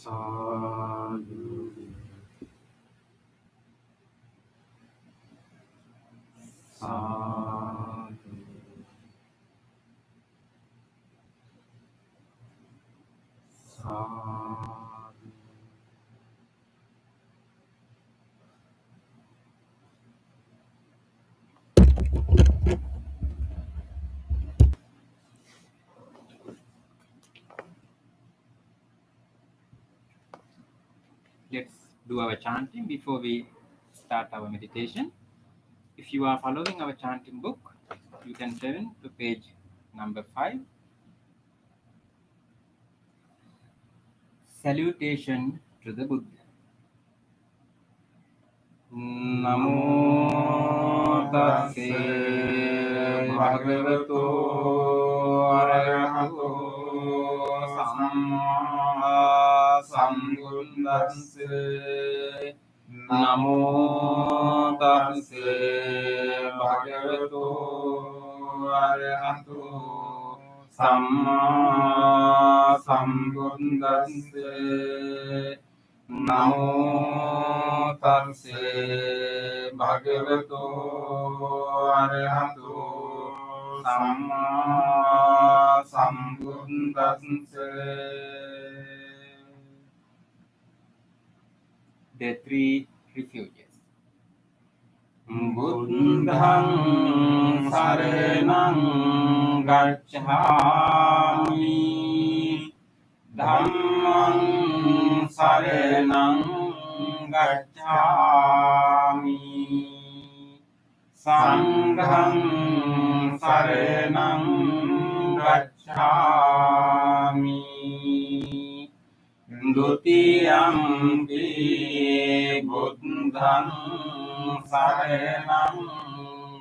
Sadhu, sadhu, sadhu. Let's do our chanting before we start our meditation. If you are following our chanting book, you can turn to page number 5. Salutation to the Buddha. Namo tassa bhagavato arahato samma sambuddhassa. Namo tassa bhagavato arahato samma sambuddhassa. Namo tassa bhagavato arahato samma sambuddhassa. The three refuges. Buddhang saranang gacchami, Dhammang saranang gacchami, Sanghang saranang gacchami, Dutiyampi buddhang saranang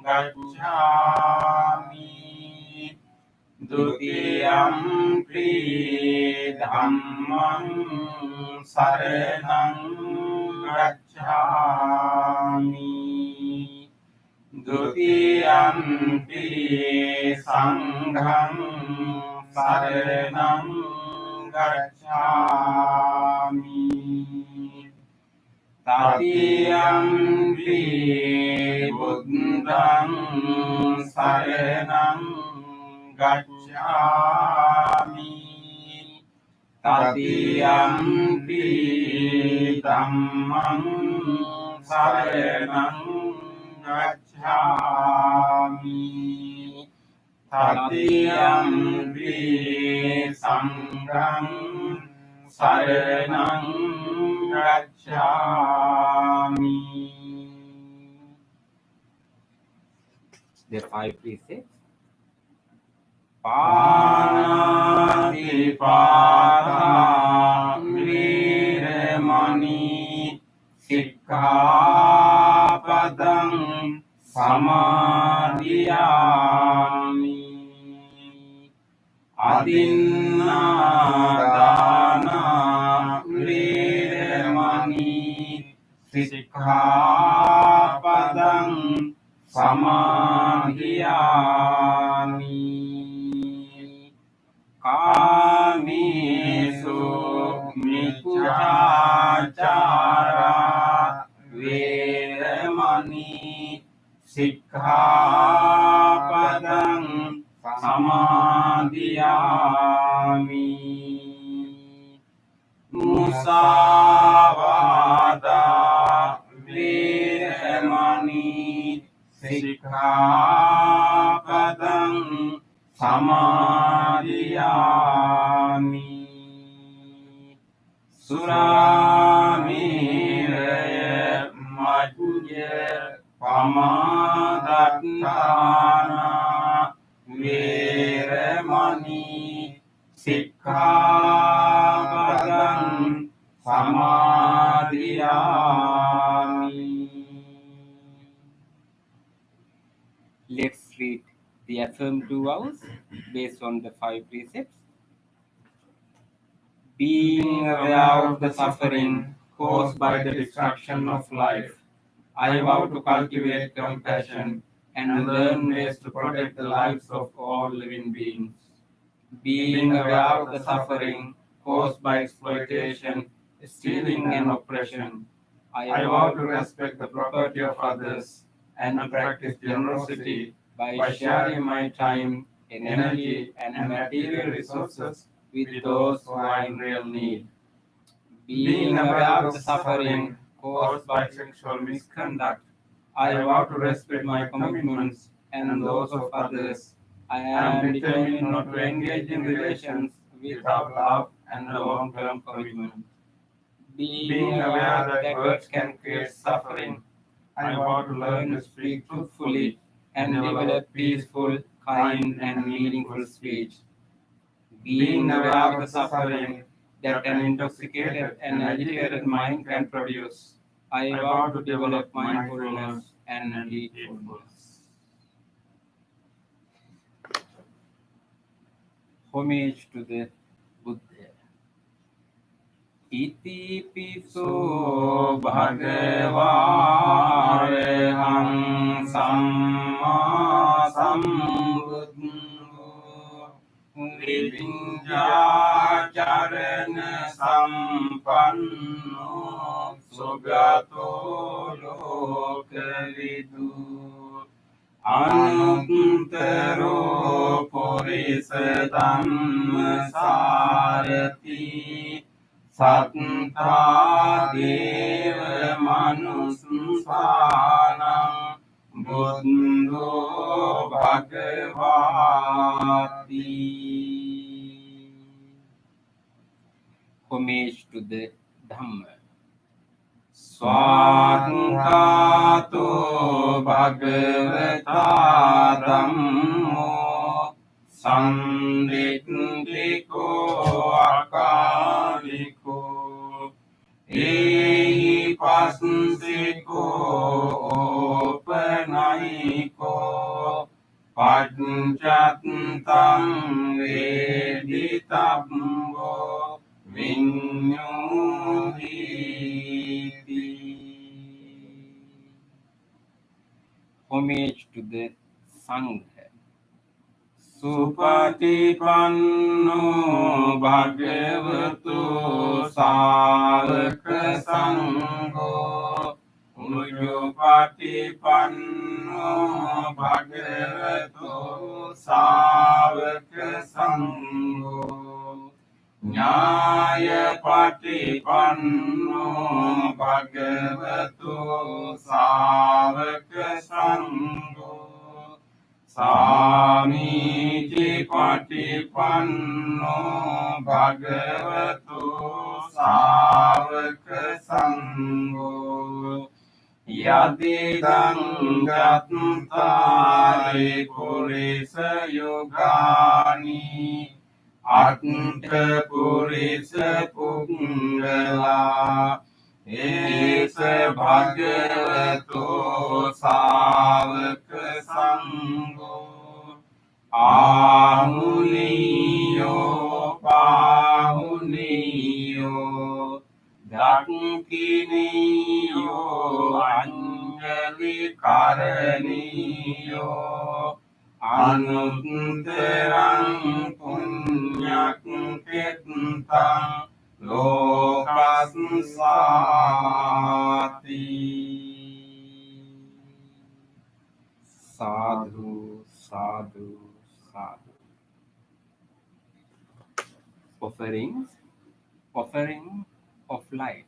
gacchami, Dutiyampi dhammang saranang gacchami, Dutiyampi sanghang saranang gacchami, Tatiyampi buddhang saranang gacchami, Tatiyampi dhammang saranang gacchami, Tatiyampi sanghang saranang gacchami. The 5 precepts. Panatipata Viramani Sikkhapadang Samadhiyami, Adinādana Viramani Sikkhapadang Samadhiyami, Kāmesu Micchācāra Veramani Sikkhapadang Samadhiyami, Musāvāda Veramani Sikkhapadang Samadhiyami, Suramēraya Majja Pamadatthāna Veramani Sikkhapadang Samadhiyami. Let's read the affirmative vows based on the 5 precepts. Being aware of the suffering caused by the destruction of life, I vow to cultivate compassion and learn ways to protect the lives of all living beings. Being aware of the suffering caused by exploitation, stealing, and oppression. I vow to respect the property of others and to practice generosity by sharing my time, energy, and material resources with those who are in real need. Being aware of the suffering caused by sexual misconduct, I vow to respect my commitments and those of others. I am determined not to engage in relations without love and a long-term commitment. Being aware that words can create suffering, I want to learn to speak truthfully and develop peaceful, kind, and meaningful speech. Being aware of the suffering that an intoxicated and agitated mind can produce, I want to develop mindfulness and heedfulness. Homage to the Buddha. Iti piso bhagavārehang sammā sambuddho virinjā carana sampanno sugato lokavidu anuttaro purisa dhamma sārati Sattva deva manusānaṁ buddho bhagavati. Homage to the Dhamma. Swāṅkāto bhagavata dhammo Sanditiko akaliko ehi pasnsiko opanayiko pancattam veditabbo vinyuhiti. Homage to the Sangha. Supatipanno bhagavatu sāvaka sangho Ujjupatipanno bhagavatu sāvaka sangho Nyāyapatipanno bhagavatu sāvaka sangho Samīti patipanno bhagavatu sāvaka sangho Yadidang gattari purisa yogani Atta purisa punggala Esa bhagavatu sāvaka sangho Ahuniyo pahuniyo Dakkiniyo anjali karaniyo Anuttarang punyak kittang Lokasati. Sadhu, sadhu, sadhu. Offering of light.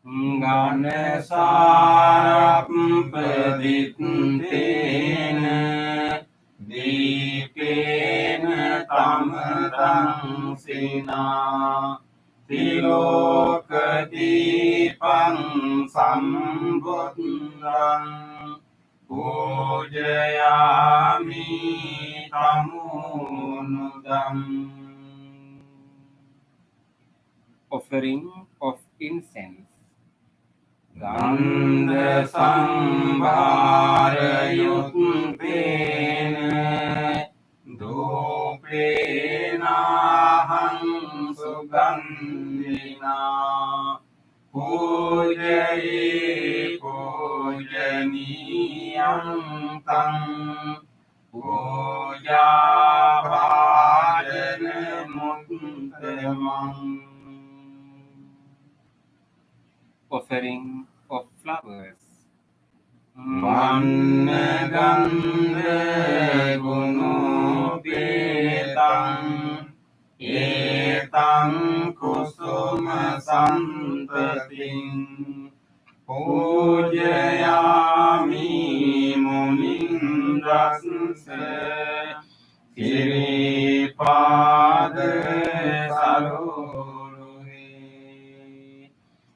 Ganesarappaditena Dīpena tamadang sina Tilokadīpang sambuddhang Pujayami tamunudam. Offering of incense. Gandha sambhara yuttena Dupena sugandhina Pujaye pujaniyam tam Puja bhajana Yamang. Offering of flowers. Vannagandhe gunopetang etang kusuma santating pujayami munindasya siripada saluruhi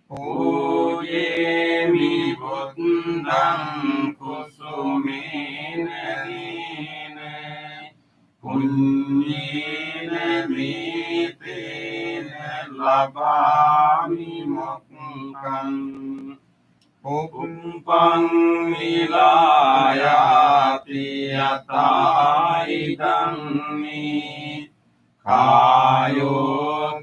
pujemi buddhang kusumena nene punyena mitena labami mokkang uppang vilayati yataidang mi kayo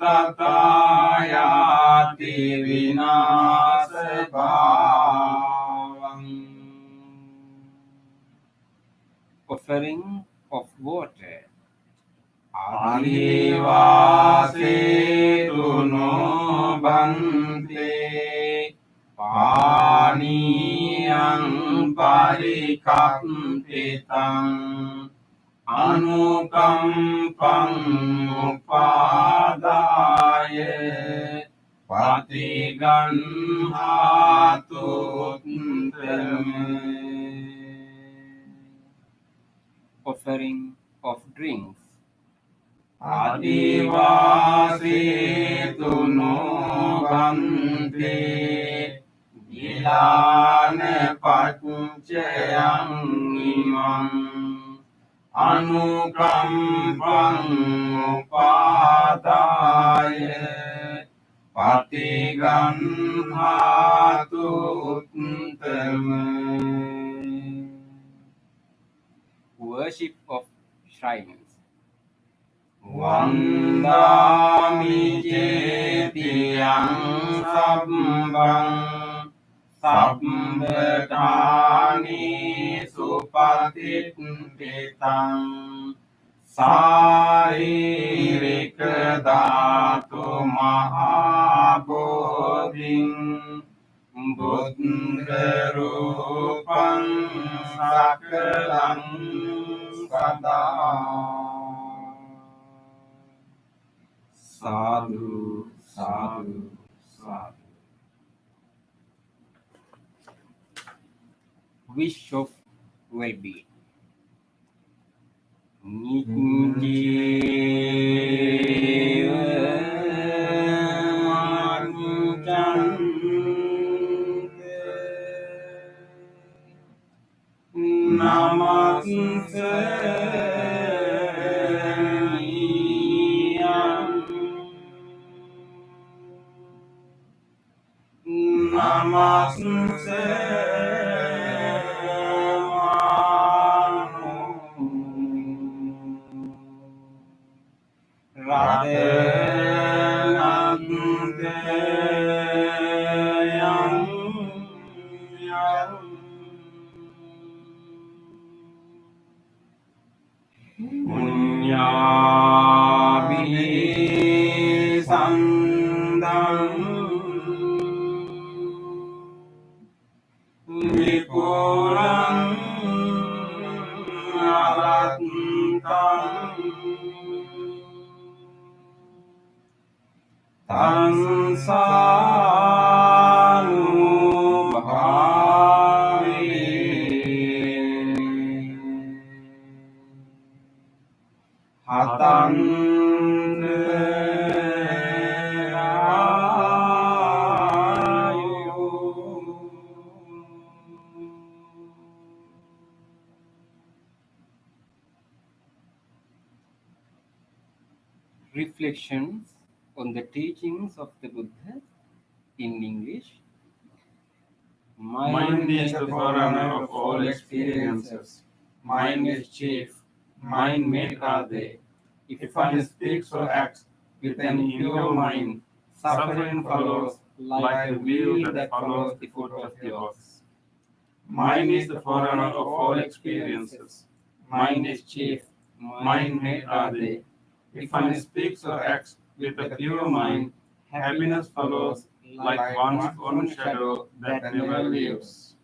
tatayati vinasabhavang. Offering of water. Adivasetu no bhante paniyang parikapitang anukampang upadaya patiganhatu uttame. Offering of drinks. Adivasetu no bhante dilane paccayang imang anukampang upadaya patiganhatu uttame. Worship of shrines. Vandami cetiyang sabbang sabbetani supatititang saririka dhatu mahabodhing buddha rupang sakalang sada. Sadhu, sadhu, sadhu. Wish of well-being. Namaste. Namaste Manu Radhe Nande Yang Punyabhi Sandang Vipulang Aratang Tansanubhavi Hatande Reflections on the teachings of the Buddha in English. Mind is the forerunner of all experiences. Mind is chief. Mind made are they. If one speaks or acts with an impure mind, suffering follows like the wheel that follows the foot of the ox. Mind is the forerunner of all experiences. Mind is chief. Mind made are they. If one speaks or acts with a pure mind, happiness follows like one's own shadow that never leaves.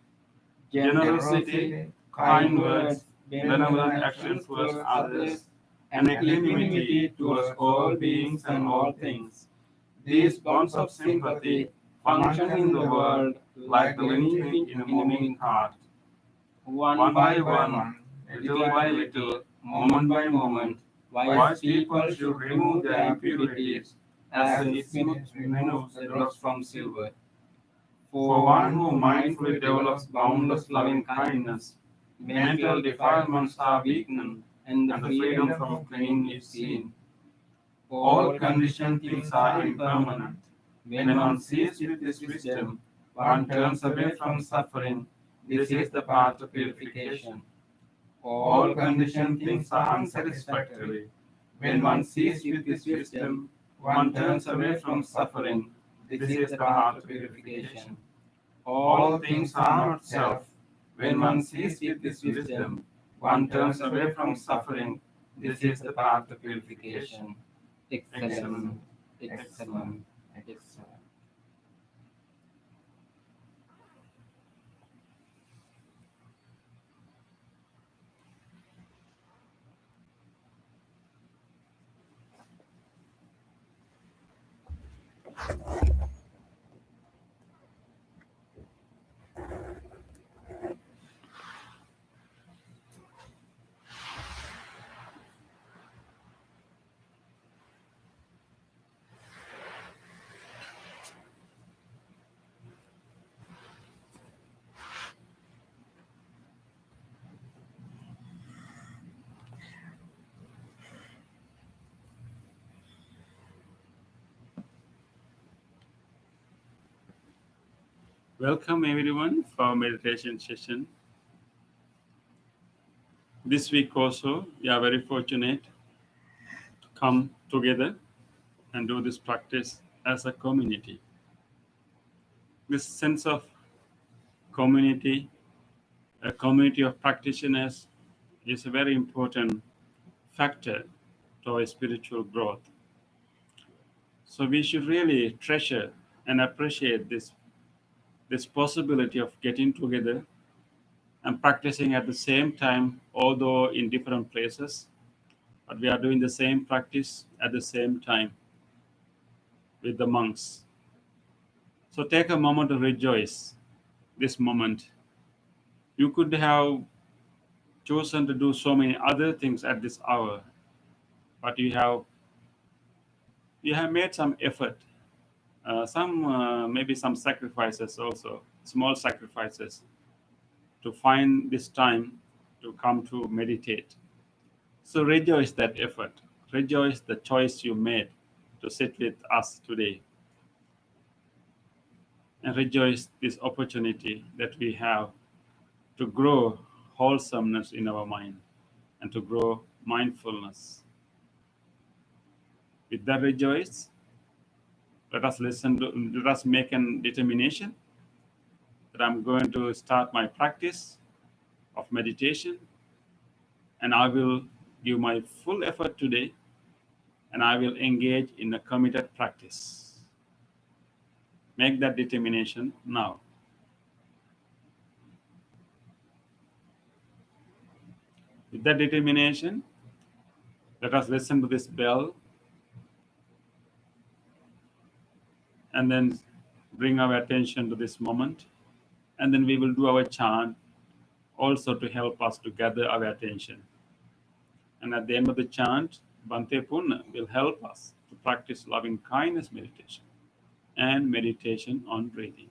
Generosity, kind words, benevolent actions towards others, and equanimity towards all beings and all things. These bonds of sympathy function in the world like the living in a moving heart. One by one, little by little, moment by moment, wise people should remove their impurities as a smooth removes the dross from silver. For one who mindfully develops boundless loving kindness, mental defilements are weakened and the freedom from clinging is seen. All conditioned things are impermanent. When one sees with this wisdom, one turns away from suffering. This is the path to purification. All conditioned things are unsatisfactory. When one sees with this wisdom, one turns away from suffering. This is the path to purification. All things are not self. When one sees with this wisdom, one turns away from suffering. This is the path to purification. Excellent, excellent, excellent. Welcome everyone for our meditation session. This week also, we are very fortunate to come together and do this practice as a community. This sense of community, a community of practitioners, is a very important factor to our spiritual growth. So we should really treasure and appreciate this possibility of getting together and practicing at the same time, although in different places, but we are doing the same practice at the same time with the monks. So take a moment to rejoice this moment. You could have chosen to do so many other things at this hour, but you have made some effort, maybe some sacrifices also, small sacrifices, to find this time to come to meditate. So rejoice that effort. Rejoice the choice you made to sit with us today. And rejoice this opportunity that we have to grow wholesomeness in our mind and to grow mindfulness. With that rejoice, let us make a determination that I'm going to start my practice of meditation, and I will give my full effort today, and I will engage in a committed practice. Make that determination now. With that determination, let us listen to this bell and then bring our attention to this moment. And then we will do our chant also to help us to gather our attention. And at the end of the chant, Bhante Punna will help us to practice loving kindness meditation and meditation on breathing.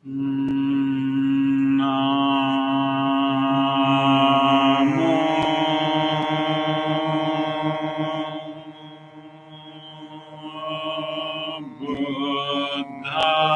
Namo Buddhaya.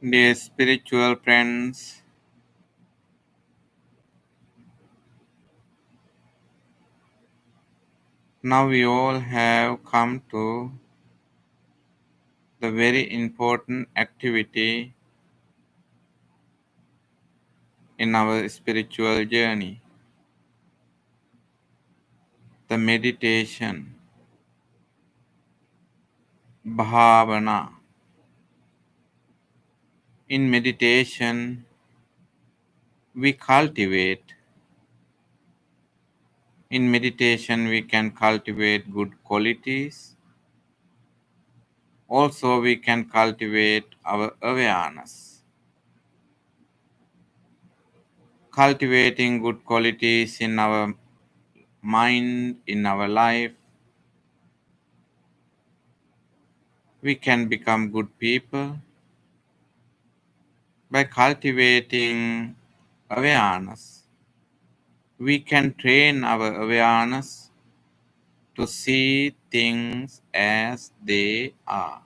Dear spiritual friends, now we all have come to the very important activity in our spiritual journey, the meditation, bhavana. In meditation, we cultivate In meditation, we can cultivate good qualities. Also, we can cultivate our awareness. Cultivating good qualities in our mind, in our life, we can become good people by cultivating awareness. We can train our awareness to see things as they are.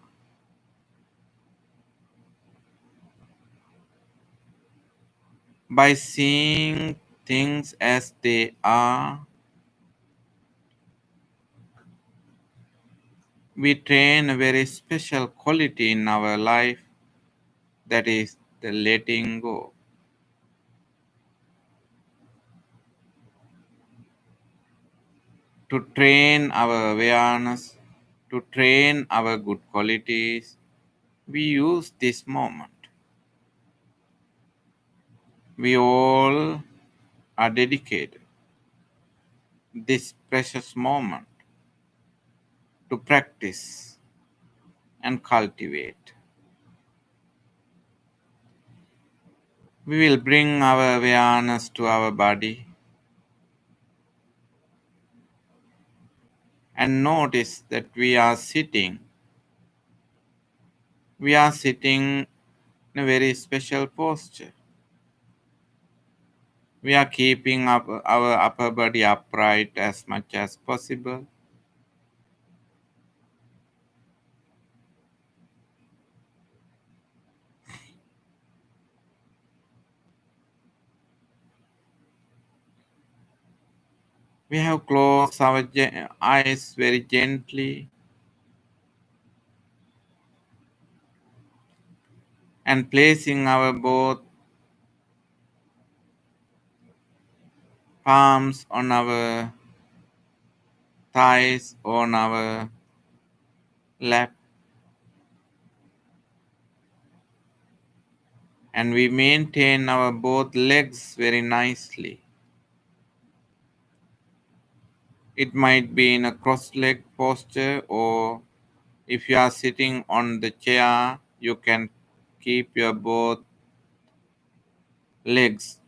By seeing things as they are, we train a very special quality in our life, that is the letting go. To train our awareness, to train our good qualities, we use this moment. We all are dedicated this precious moment to practice and cultivate. We will bring our awareness to our body and notice that we are sitting. We are sitting in a very special posture. We are keeping up our upper body upright as much as possible. We have closed our eyes very gently and placing our both palms on our thighs, on our lap, and we maintain our both legs very nicely. It might be in a cross-leg posture, or if you are sitting on the chair, you can keep your both legs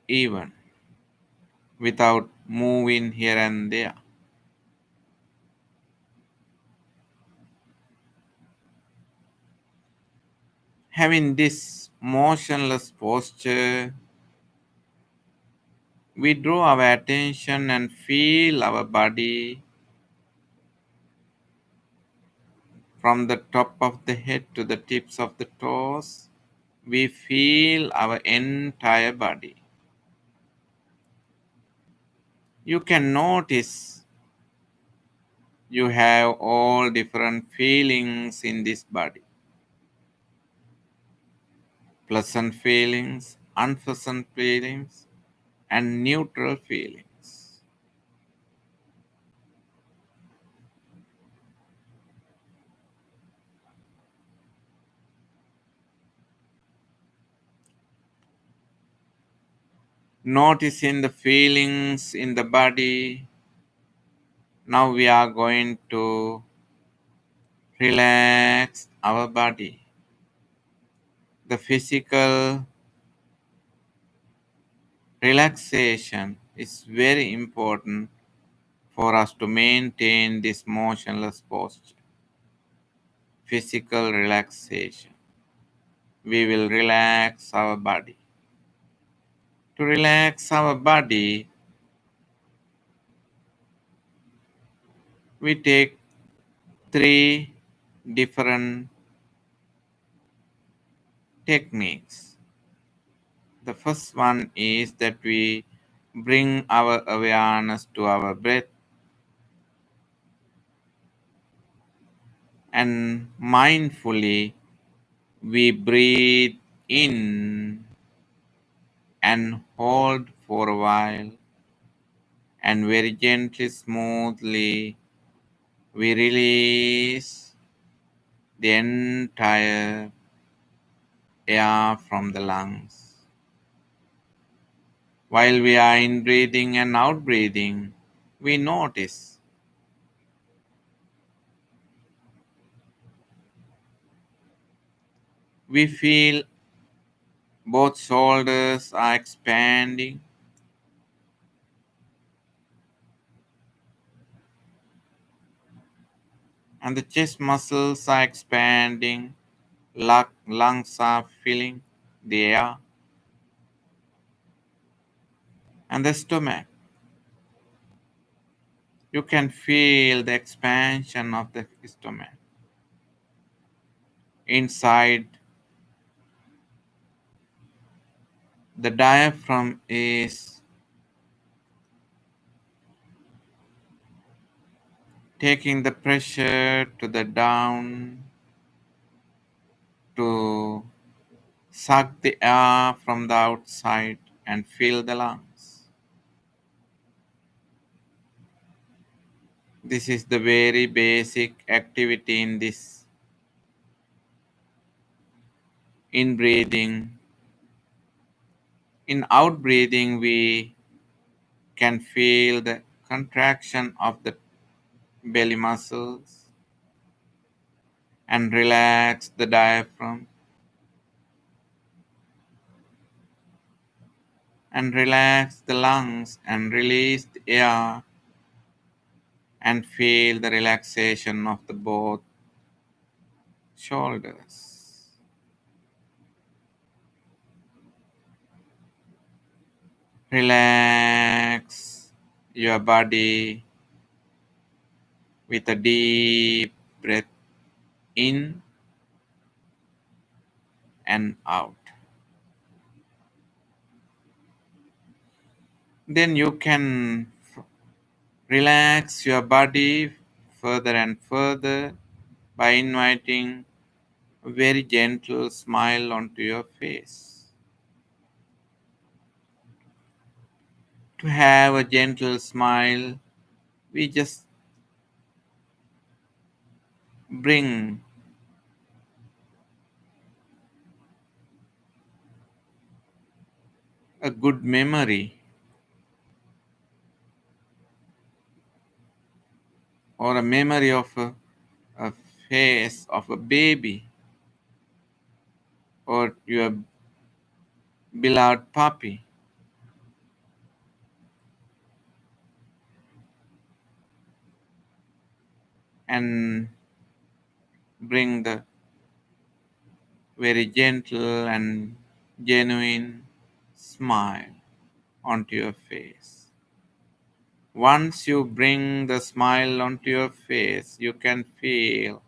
even without moving here and there. Having this motionless posture, we draw our attention and feel our body from the top of the head to the tips of the toes. We feel our entire body. You can notice you have all different feelings in this body. Pleasant feelings, unpleasant feelings, and neutral feelings. Noticing the feelings in the body. Now we are going to relax our body. The physical relaxation is very important for us to maintain this motionless posture. Physical relaxation. We will relax our body. To relax our body, we take 3 different techniques. The first one is that we bring our awareness to our breath and mindfully we breathe in and hold for a while, and very gently, smoothly we release the entire air from the lungs. While we are in breathing and out breathing, we notice. We feel both shoulders are expanding and the chest muscles are expanding, lungs are filling the air, and the stomach. You can feel the expansion of the stomach. Inside, the diaphragm is taking the pressure to the down to suck the air from the outside and fill the lungs. This is the very basic activity in this in breathing. In out breathing, we can feel the contraction of the belly muscles and relax the diaphragm and relax the lungs and release the air and feel the relaxation of the both shoulders. Relax your body with a deep breath in and out. Then you can relax your body further and further by inviting a very gentle smile onto your face. To have a gentle smile, we just bring a good memory or a memory of a face of a baby or your beloved puppy and bring the very gentle and genuine smile onto your face. Once you bring the smile onto your face, you can feel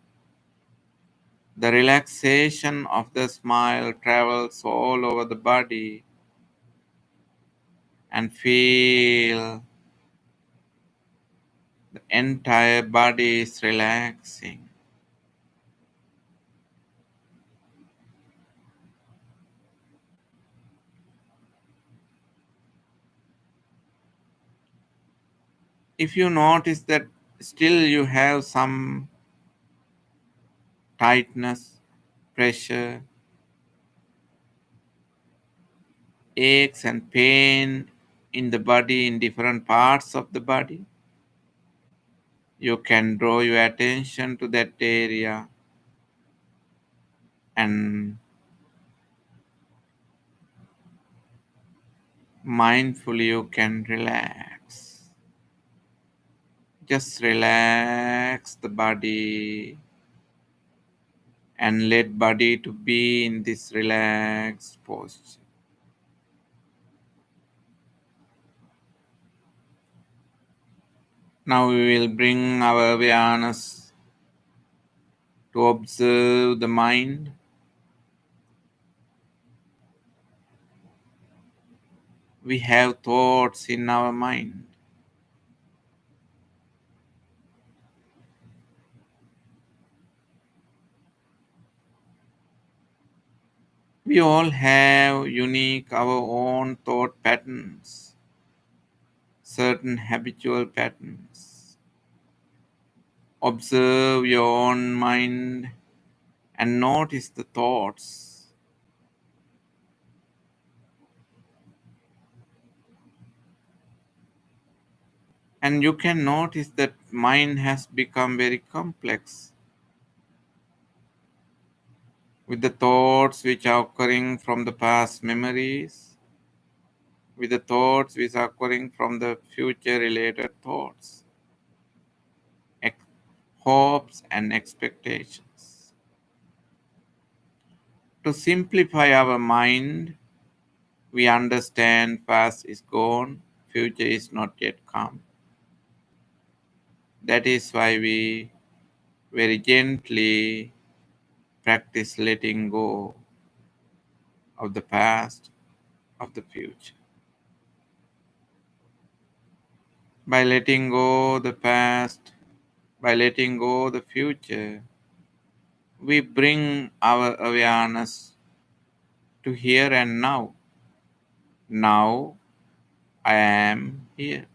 the relaxation of the smile travels all over the body and feel the entire body is relaxing. If you notice that still you have some tightness, pressure, aches and pain in the body, in different parts of the body, you can draw your attention to that area and mindfully you can relax. Just relax the body and let body to be in this relaxed posture. Now we will bring our awareness to observe the mind. We have thoughts in our mind. We all have unique our own thought patterns, certain habitual patterns. Observe your own mind and notice the thoughts. And you can notice that mind has become very complex with the thoughts which are occurring from the past memories, with the thoughts which are occurring from the future related thoughts, ex- hopes, and expectations. To simplify our mind, we understand past is gone, future is not yet come. That is why we very gently practice letting go of the past, of the future. By letting go the past, by letting go the future, we bring our awareness to here and now. Now I am here.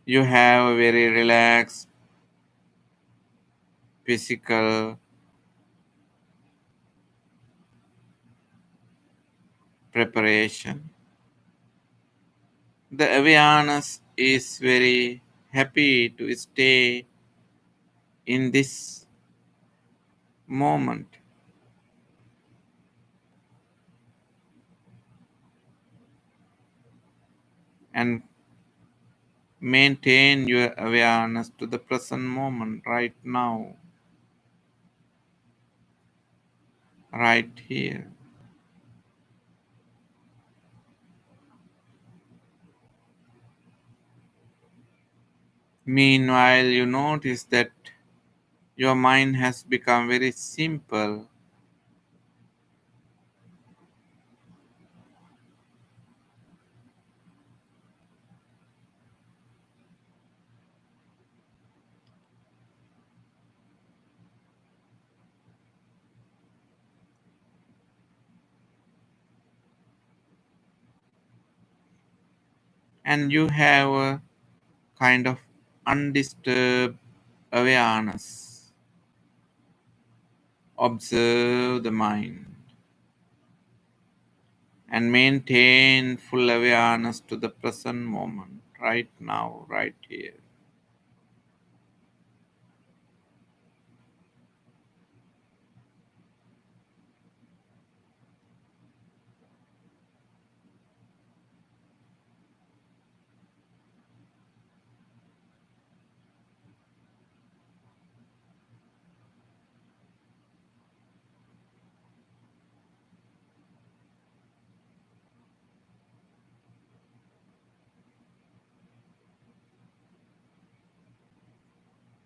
You have a very relaxed physical preparation. The awareness is very happy to stay in this moment and maintain your awareness to the present moment right now, right here. Meanwhile, you notice that your mind has become very simple and you have a kind of undisturbed awareness. Observe the mind and maintain full awareness to the present moment, right now, right here.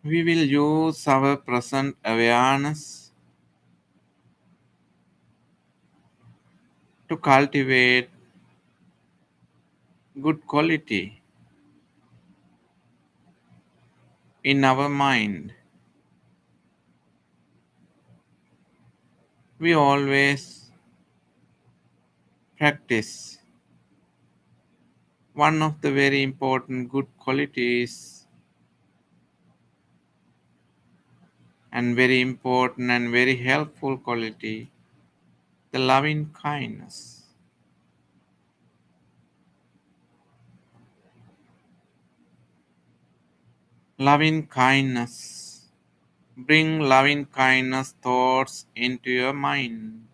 We will use our present awareness to cultivate good quality in our mind. We always practice one of the very important good qualities and very important and very helpful quality, the loving kindness. Loving kindness. Bring loving kindness thoughts into your mind.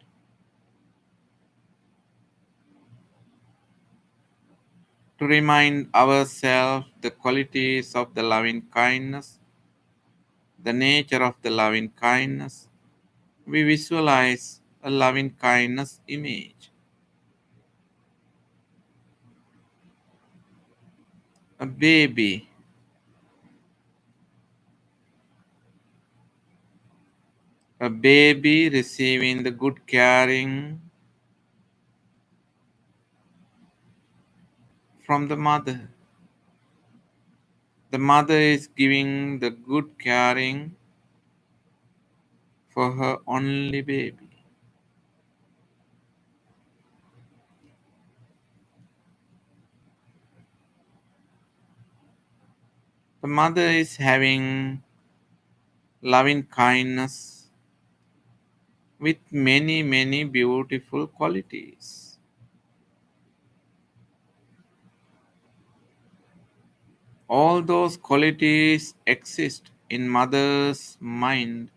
To remind ourselves the qualities of the loving kindness, the nature of the loving kindness, we visualize a loving kindness image. A baby. A baby receiving the good caring from the mother. The mother is giving the good caring for her only baby. The mother is having loving kindness with many, many beautiful qualities. All those qualities exist in mother's mind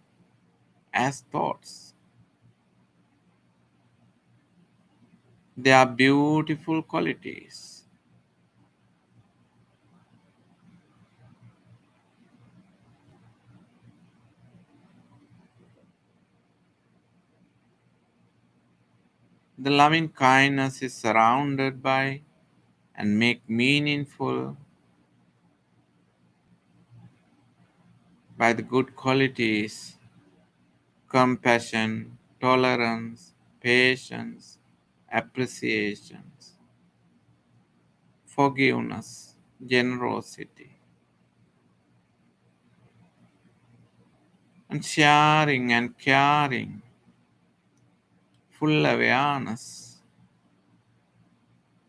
as thoughts. They are beautiful qualities. The loving kindness is surrounded by and make meaningful by the good qualities: compassion, tolerance, patience, appreciation, forgiveness, generosity, and sharing and caring, full awareness,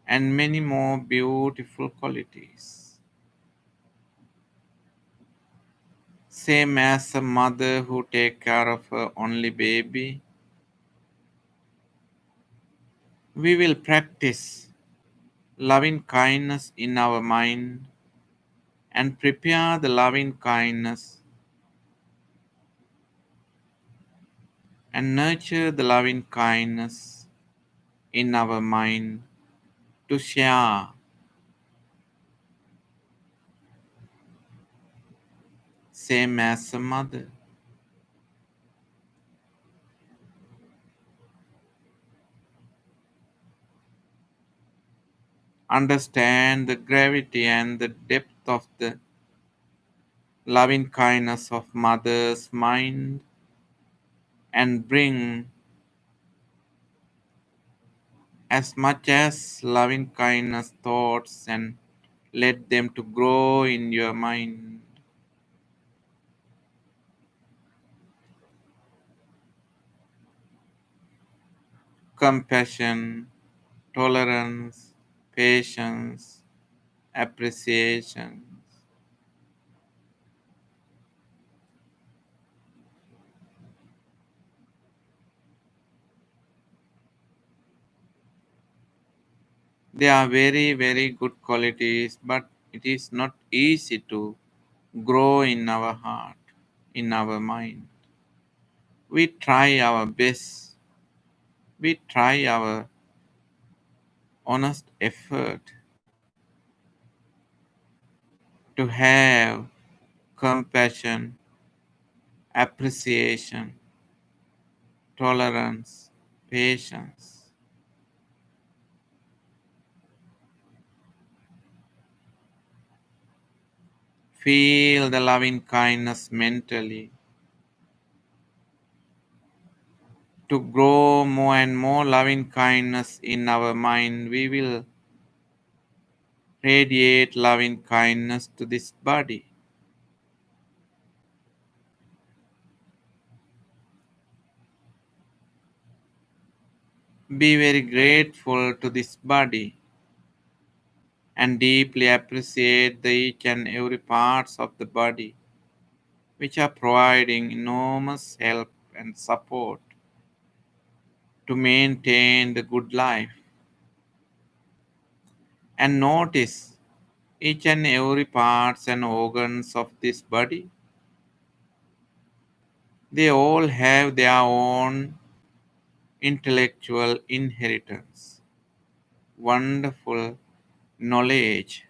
and many more beautiful qualities. Same as a mother who takes care of her only baby, we will practice loving kindness in our mind and prepare the loving kindness and nurture the loving kindness in our mind to share. Same as a mother. Understand the gravity and the depth of the loving kindness of mother's mind and bring as much as loving kindness thoughts and let them to grow in your mind. Compassion, tolerance, patience, appreciation. They are very, very good qualities, but it is not easy to grow in our heart, in our mind. We try our best, we try our honest effort to have compassion, appreciation, tolerance, patience. Feel the loving kindness mentally. To grow more and more loving kindness in our mind, we will radiate loving kindness to this body. Be very grateful to this body and deeply appreciate the each and every parts of the body which are providing enormous help and support to maintain the good life. And notice each and every parts and organs of this body. They all have their own intellectual inheritance, wonderful knowledge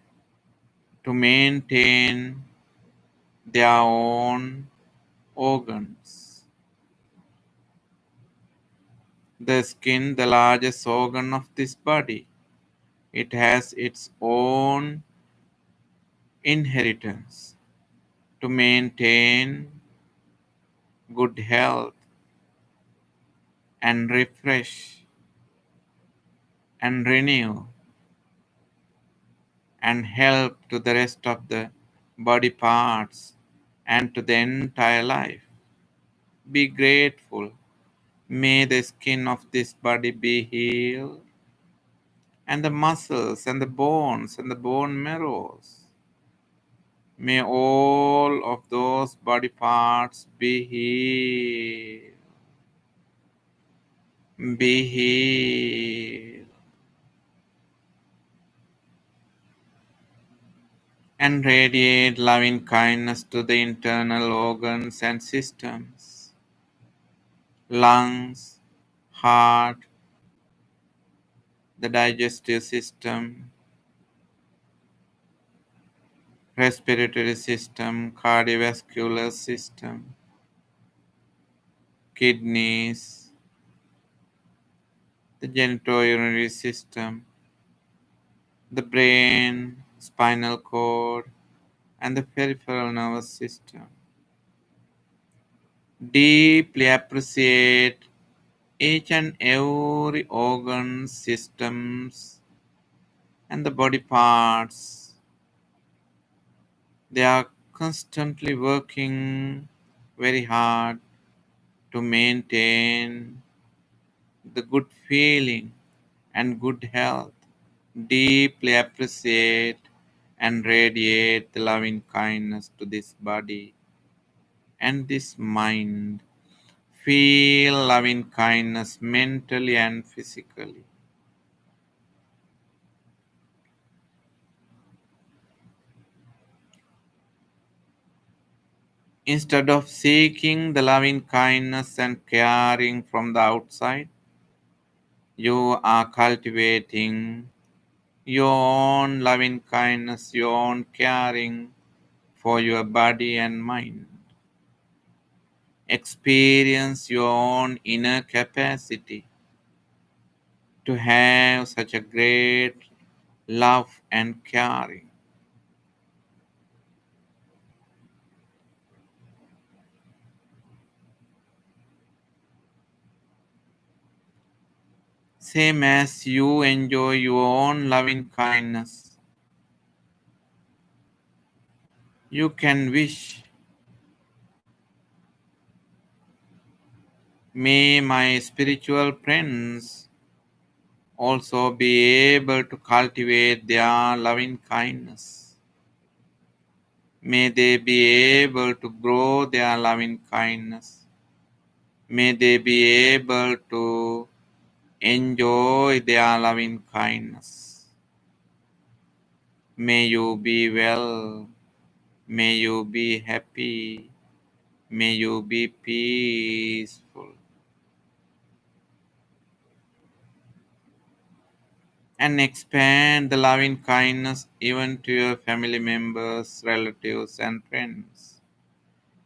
to maintain their own organs. The skin, the largest organ of this body, it has its own inheritance to maintain good health and refresh and renew and help to the rest of the body parts and to the entire life. Be grateful. May the skin of this body be healed, and the muscles and the bones and the bone marrows. May all of those body parts be healed. be healed, and radiate loving kindness to the internal organs and systems, lungs, heart, the digestive system, respiratory system, cardiovascular system, kidneys, the genitourinary system, the brain, spinal cord, and the peripheral nervous system. Deeply appreciate each and every organ, systems, and the body parts. They are constantly working very hard to maintain the good feeling and good health. Deeply appreciate and radiate the loving kindness to this body and this mind. Feel loving kindness mentally and physically. Instead of seeking the loving kindness and caring from the outside, you are cultivating your own loving kindness, your own caring for your body and mind. Experience your own inner capacity to have such a great love and caring. Same as you enjoy your own loving kindness, you can wish, may my spiritual friends also be able to cultivate their loving kindness. May they be able to grow their loving kindness. May they be able to enjoy their loving kindness. May you be well. May you be happy. May you be peaceful. And expand the loving kindness even to your family members, relatives, and friends.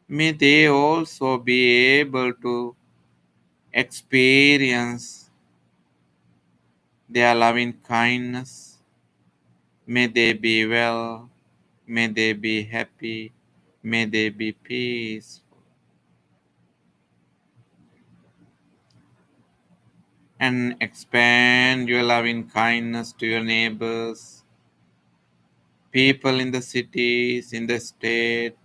May they also be able to experience their loving kindness. May they be well. May they be happy. May they be peaceful. And expand your loving kindness to your neighbors, people in the cities, in the state,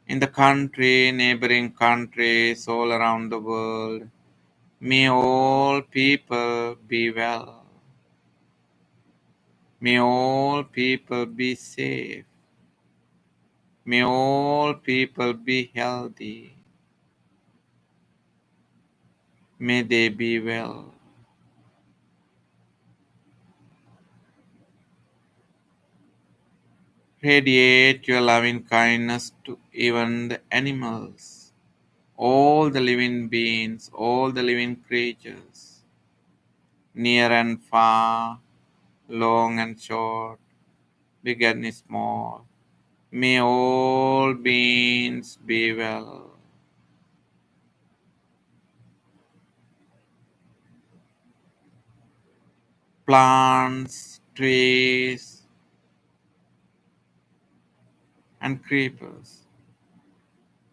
in the country, neighboring countries, all around the world. May all people be well. May all people be safe. May all people be healthy. May they be well. Radiate your loving kindness to even the animals, all the living beings, all the living creatures, near and far, long and short, big and small. May all beings be well. Plants, trees, and creepers,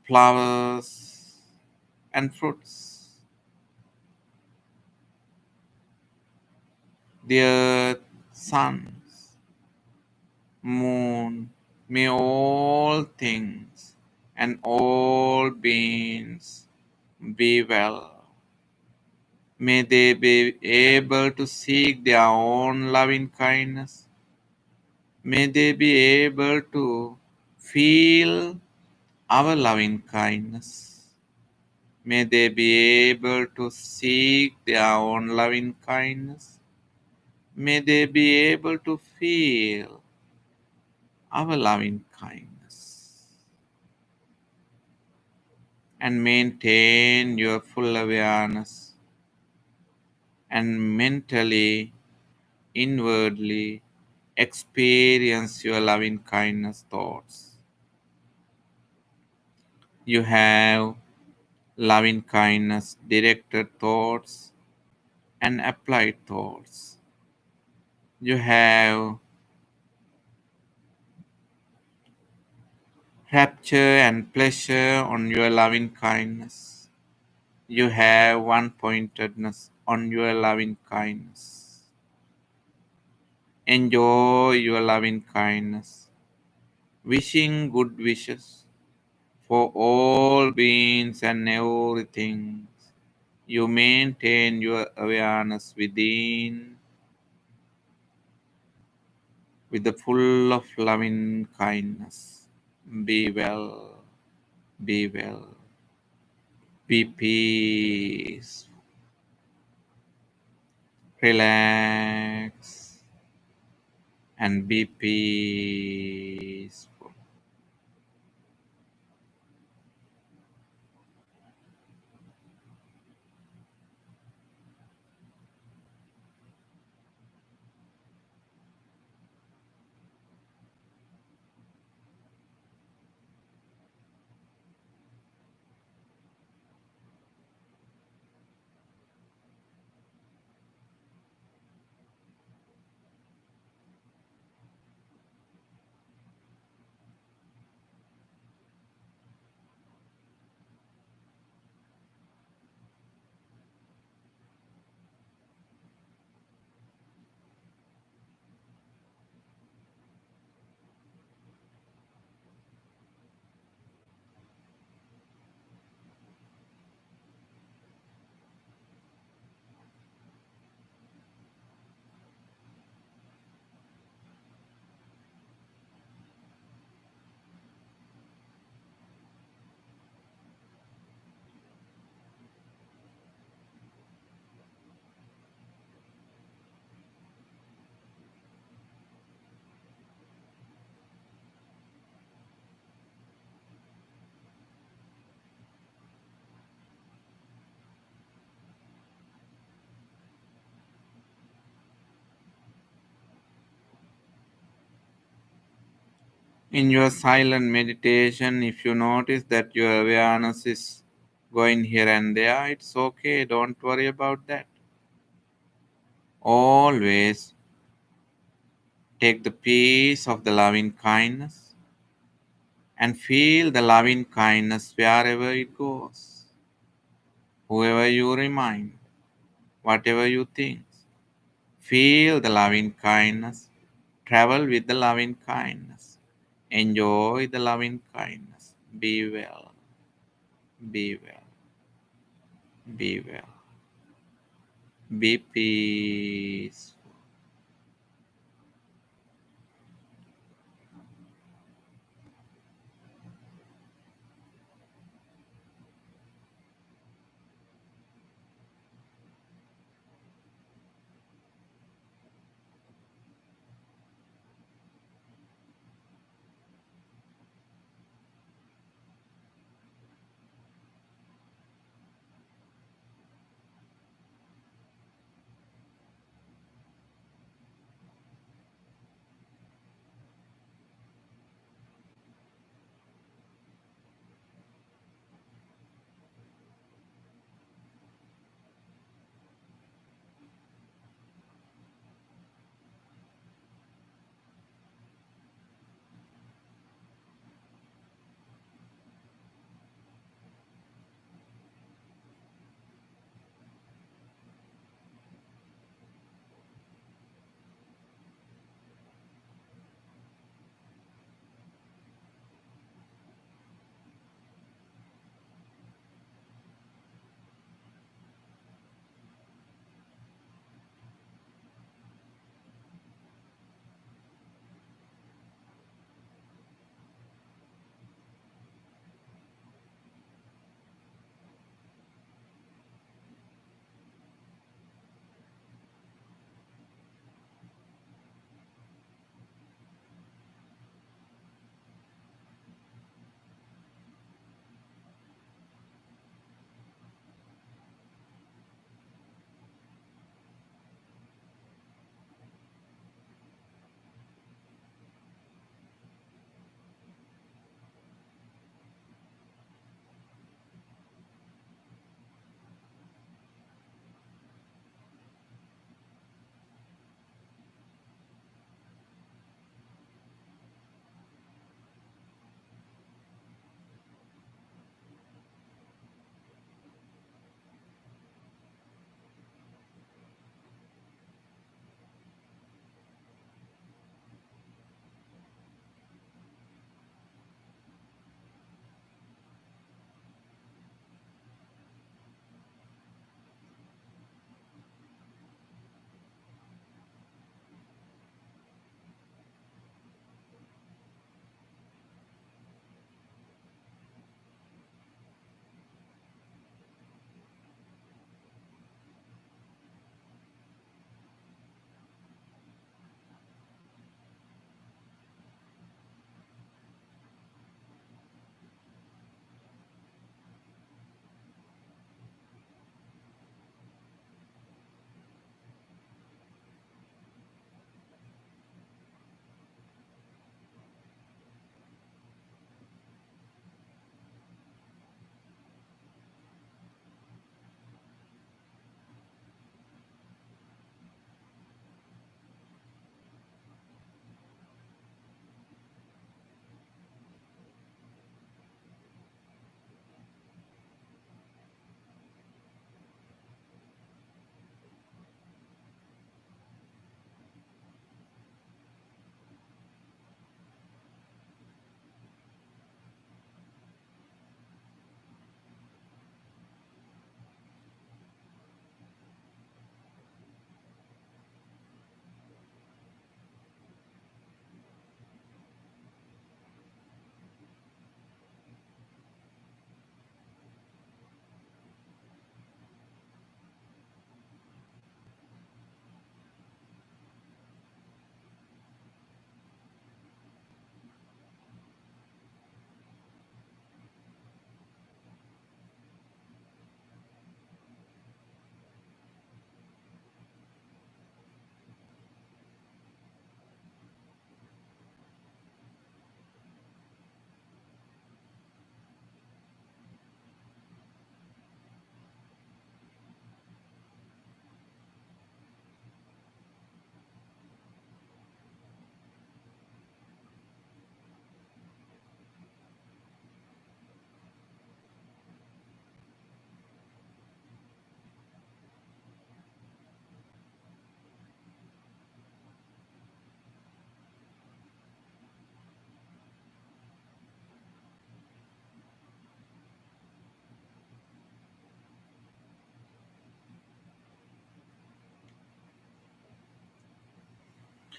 flowers, and fruits, the earth, suns, moon, may all things and all beings be well. May they be able to seek their own loving kindness. May they be able to feel our loving kindness. May they be able to seek their own loving kindness. May they be able to feel our loving kindness and maintain your full awareness and mentally, inwardly experience your loving kindness thoughts. You have loving kindness directed thoughts and applied thoughts. You have rapture and pleasure on your loving kindness. You have one pointedness on your loving kindness. Enjoy your loving kindness, wishing good wishes for all beings and everything. You maintain your awareness within with the full of loving kindness. Be well, be well, be peace, relax, and be peaceful. In your silent meditation, if you notice that your awareness is going here and there, it's okay. Don't worry about that. Always take the peace of the loving kindness and feel the loving kindness wherever it goes. Whoever you remind, whatever you think, feel the loving kindness. Travel with the loving kindness. Enjoy the loving kindness. Be well. Be well. Be well. Be peace.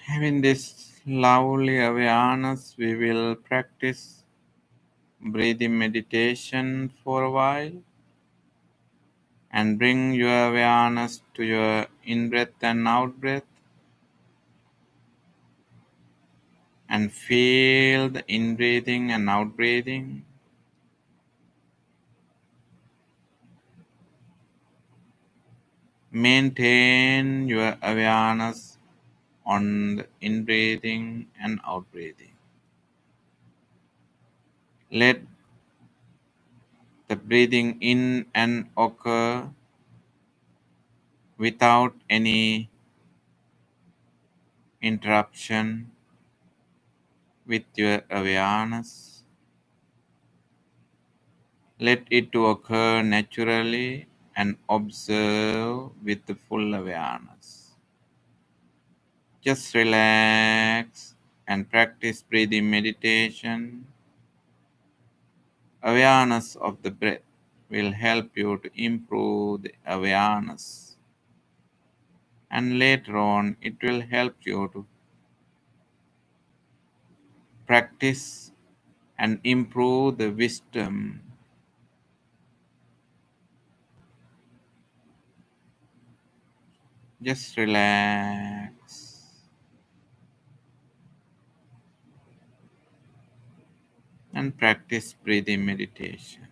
Having this lovely awareness, we will practice breathing meditation for a while and bring your awareness to your in breath and out breath and feel the in breathing and out breathing. Maintain your awareness on the in breathing and out breathing. Let the breathing in and occur without any interruption with your awareness. Let it to occur naturally and observe with the full awareness. Just relax and practice breathing meditation. Awareness of the breath will help you to improve the awareness, and later on it will help you to practice and improve the wisdom. Just relax and practice breathing meditation.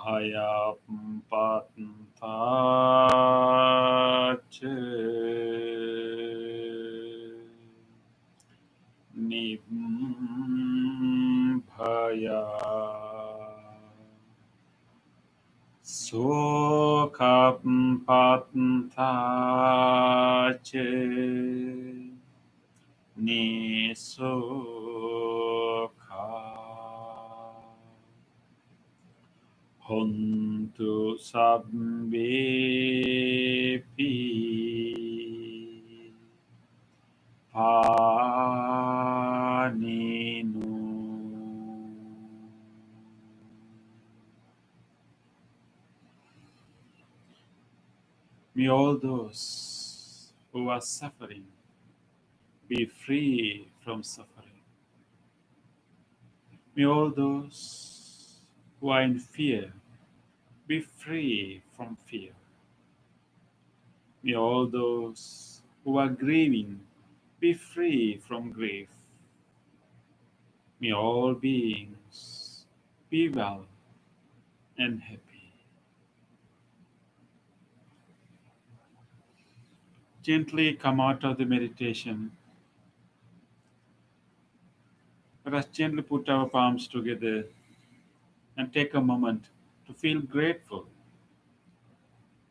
Nibbhaya Sukhapantache Nisukha Hontu Sabbepi Paninu. May all those who are suffering be free from suffering. May all those who are in fear be free from fear. May all those who are grieving be free from grief. May all beings be well and happy. Gently come out of the meditation. Let us gently put our palms together and take a moment to feel grateful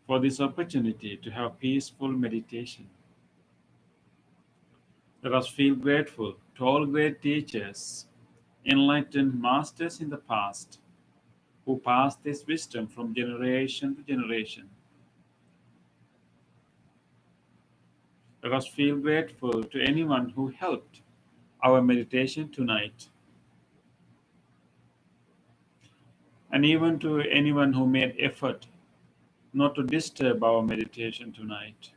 for this opportunity to have peaceful meditation. Let us feel grateful to all great teachers, enlightened masters in the past, who passed this wisdom from generation to generation. Let us feel grateful to anyone who helped our meditation tonight, and even to anyone who made effort not to disturb our meditation tonight.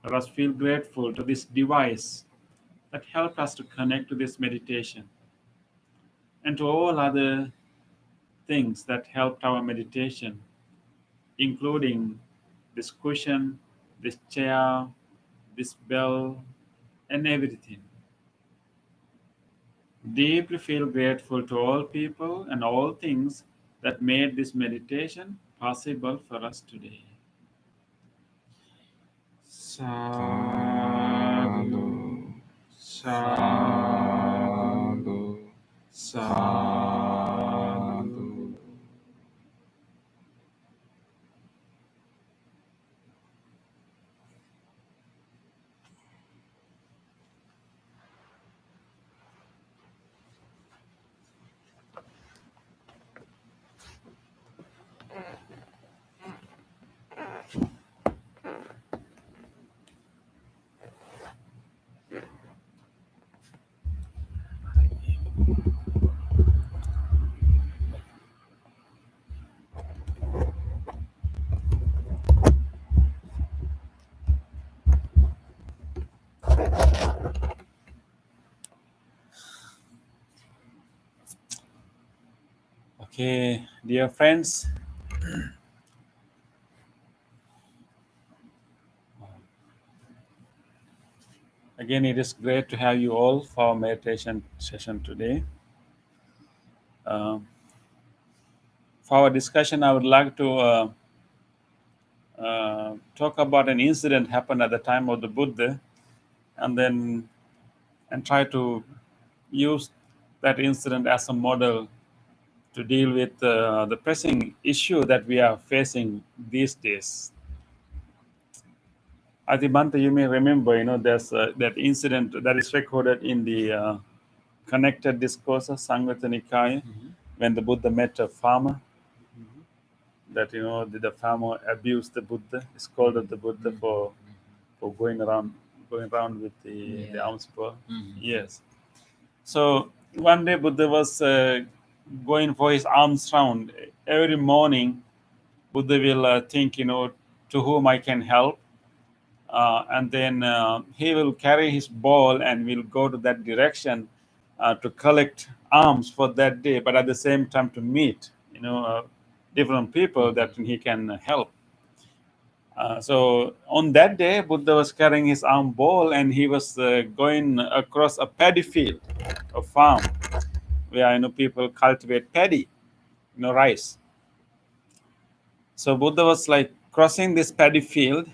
Let us feel grateful to this device that helped us to connect to this meditation, and to all other things that helped our meditation, including this cushion, this chair, this bell, and everything. Deeply feel grateful to all people and all things that made this meditation possible for us today. Sadhu, sadhu, sadhu. Okay, dear friends, again, it is great to have you all for our meditation session today. For our discussion, I would like to talk about an incident happened at the time of the Buddha, and try to use that incident as a model to deal with the pressing issue that we are facing these days. I think, Bhante, you may remember, there's that incident that is recorded in the Connected Discourses, Samyutta Nikaya, when the Buddha met a farmer. That the farmer abused the Buddha, scolded the Buddha for going around with the alms poor. Yes. So one day Buddha was going for his alms round. Every morning, Buddha will think, to whom I can help, and then he will carry his ball and will go to that direction to collect alms for that day, but at the same time to meet, different people that he can help. So on that day, Buddha was carrying his ball, and he was going across a paddy field, a farm. where people cultivate paddy, rice. So Buddha was like crossing this paddy field.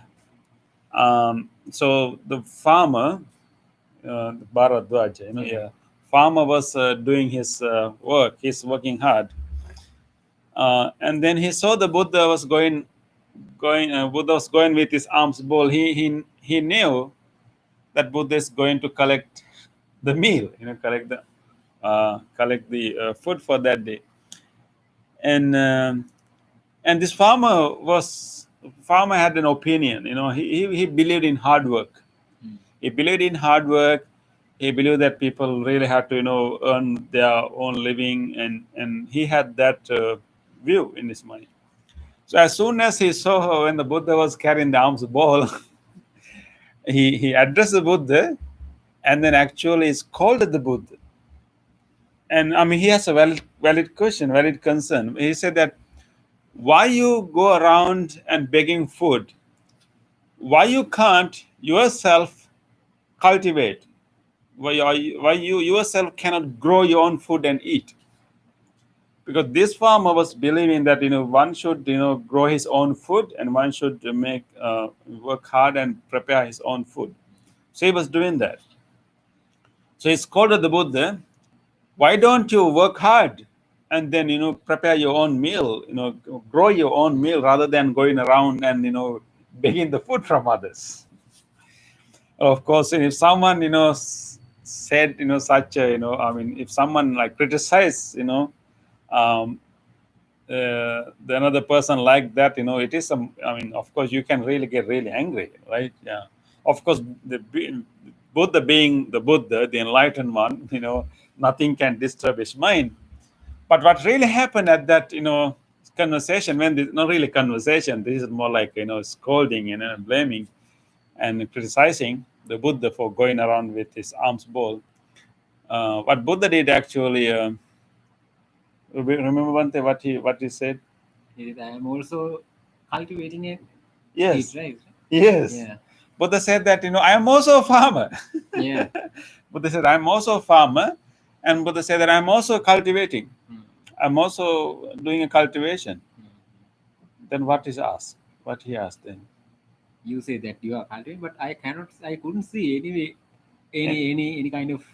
So the farmer, Bharadwaja, farmer was doing his work. He's working hard, and then he saw the Buddha was going. Buddha was going with his arms full. He knew that Buddha is going to collect the meal, collect the food for that day. And this farmer had an opinion. He believed in hard work. He believed in hard work. He believed that people really had to earn their own living, and he had that view in his mind. So as soon as he saw when the Buddha was carrying the alms bowl, he addressed the Buddha, and then actually scolded the Buddha. And I mean, he has a valid question, valid concern. He said that, why you go around and begging food? Why you can't yourself cultivate? Why you yourself cannot grow your own food and eat? Because this farmer was believing that one should grow his own food, and one should work hard and prepare his own food. So he was doing that. So he scolded the Buddha, why don't you work hard and then prepare your own meal, grow your own meal, rather than going around and begging the food from others? Of course, if someone said such a if someone like criticized the another person like that, it is of course you can really get really angry, right? Yeah. Of course, Buddha being the Buddha, the enlightened one, nothing can disturb his mind. But what really happened at that conversation, not really conversation, this is more like scolding and blaming and criticizing the Buddha for going around with his arms bowl. What Buddha did actually, remember Bhante, what he said? I am also cultivating it. Yes. Right? Yes. Yeah. Buddha said that I am also a farmer. Yeah. Buddha said I am also a farmer, and Buddha said that I am also cultivating. I'm also doing a cultivation. Then what is asked? What he asked then? You say that you are cultivating, but I couldn't see any kind of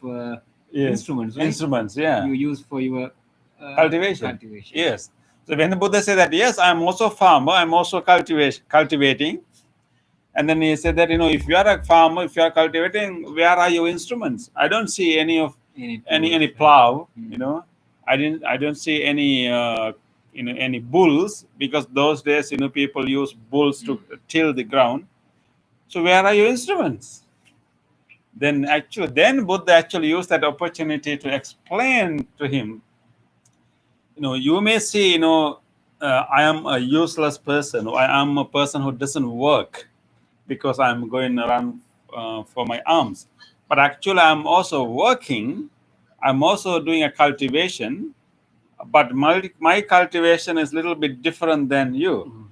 Yes. instruments, right? Instruments, yeah. You use for your Cultivation. Yes. So when the Buddha said that, yes, I'm also a farmer, I'm also cultivating. And then he said that, if you are a farmer, if you are cultivating, where are your instruments? I don't see any plow, I don't see any any bulls, because those days people use bulls to till the ground. So where are your instruments? Then Buddha actually used that opportunity to explain to him, you may see I am a useless person, or I am a person who doesn't work because I'm going around for my alms, but actually I'm also working. I'm also doing a cultivation, but my cultivation is a little bit different than you.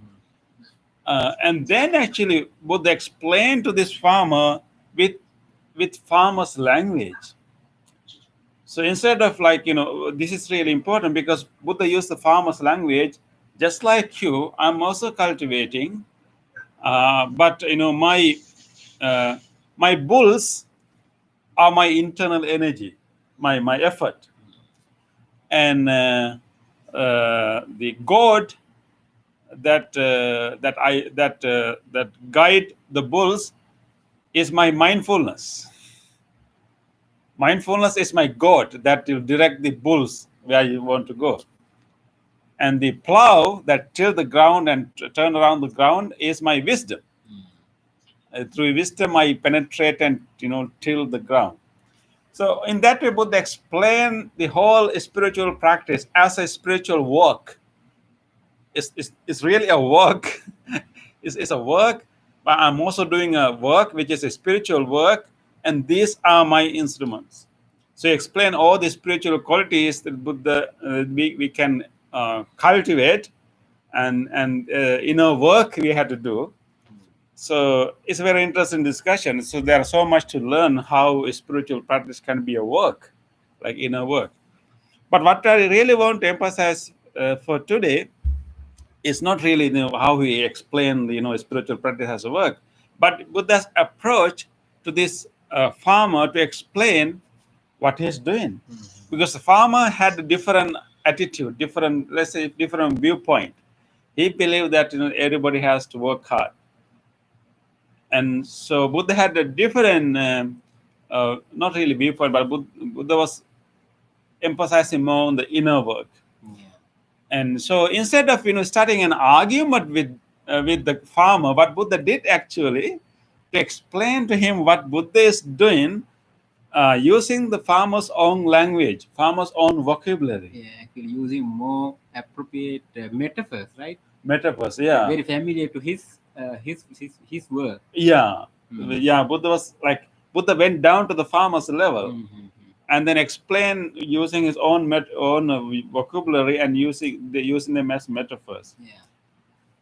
And then actually Buddha explained to this farmer with farmer's language. So instead of this is really important, because Buddha used the farmer's language. Just like you, I'm also cultivating, but my bulls are my internal energy, my effort, and the God that guide the bulls is my mindfulness. Mindfulness is my God that will direct the bulls where you want to go. And the plow that till the ground and turn around the ground is my wisdom. Through wisdom, I penetrate and till the ground. So in that way, Buddha explain the whole spiritual practice as a spiritual work. It's really a work. It's a work, but I'm also doing a work which is a spiritual work, and these are my instruments. So explain all the spiritual qualities that Buddha we can cultivate, and inner work we have to do. So it's a very interesting discussion. So there is so much to learn how a spiritual practice can be a work, like inner work. But what I really want to emphasize for today is not really how he explained spiritual practice has work, but Buddha's approach to this farmer to explain what he's doing, because the farmer had a different attitude, different, let's say, different viewpoint. He believed that everybody has to work hard, and so Buddha had a different, not really viewpoint, but Buddha was emphasizing more on the inner work. Yeah. And so instead of starting an argument with the farmer, what Buddha did actually to explain to him what Buddha is doing, using the farmer's own language, farmer's own vocabulary, Yeah, actually using more appropriate metaphors, right? metaphors. Yeah, Very familiar to his work. yeah, Mm. yeah. Buddha went down to the farmer's level. Mhm. And then explain using his own vocabulary and using them as metaphors. Yeah.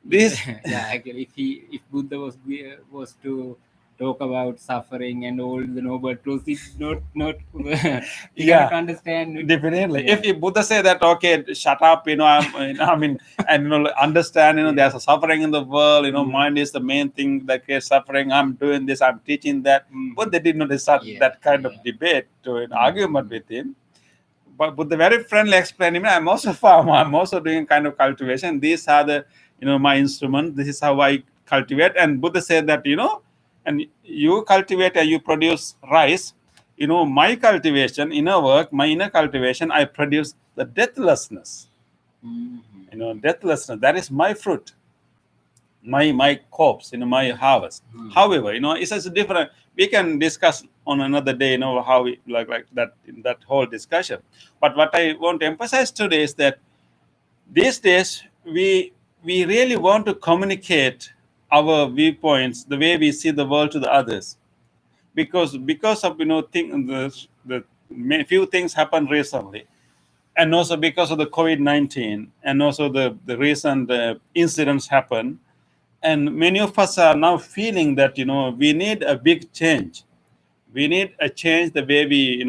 This Yeah, actually, if Buddha was to talk about suffering and all the noble truths, it's not you Yeah. cannot understand. definitely. Yeah. If Buddha say that, okay, shut up, I mean, and understand, there's a suffering in the world, mind is the main thing that creates suffering. I'm doing this, I'm teaching that. Mhm. But they did not start Yeah, that kind yeah. of debate to an argument with him. But Buddha very friendly explaining, I'm also a farmer, I'm also doing kind of cultivation. These are the my instrument. This is how I cultivate. And Buddha said that and you cultivate and you produce rice. My cultivation, inner work, my inner cultivation, I produce the deathlessness. Mhm. Deathlessness. That is my fruit, my crops, my harvest. However, it's a different. We can discuss on another day, how we like that in that whole discussion. But what I want to emphasize today is that these days we really want to communicate our viewpoints, the way we see the world, to the others, because of few things happened recently, and also because of the COVID-19, and also the recent incidents happen, and many of us are now feeling that we need a big change. We need a change the way we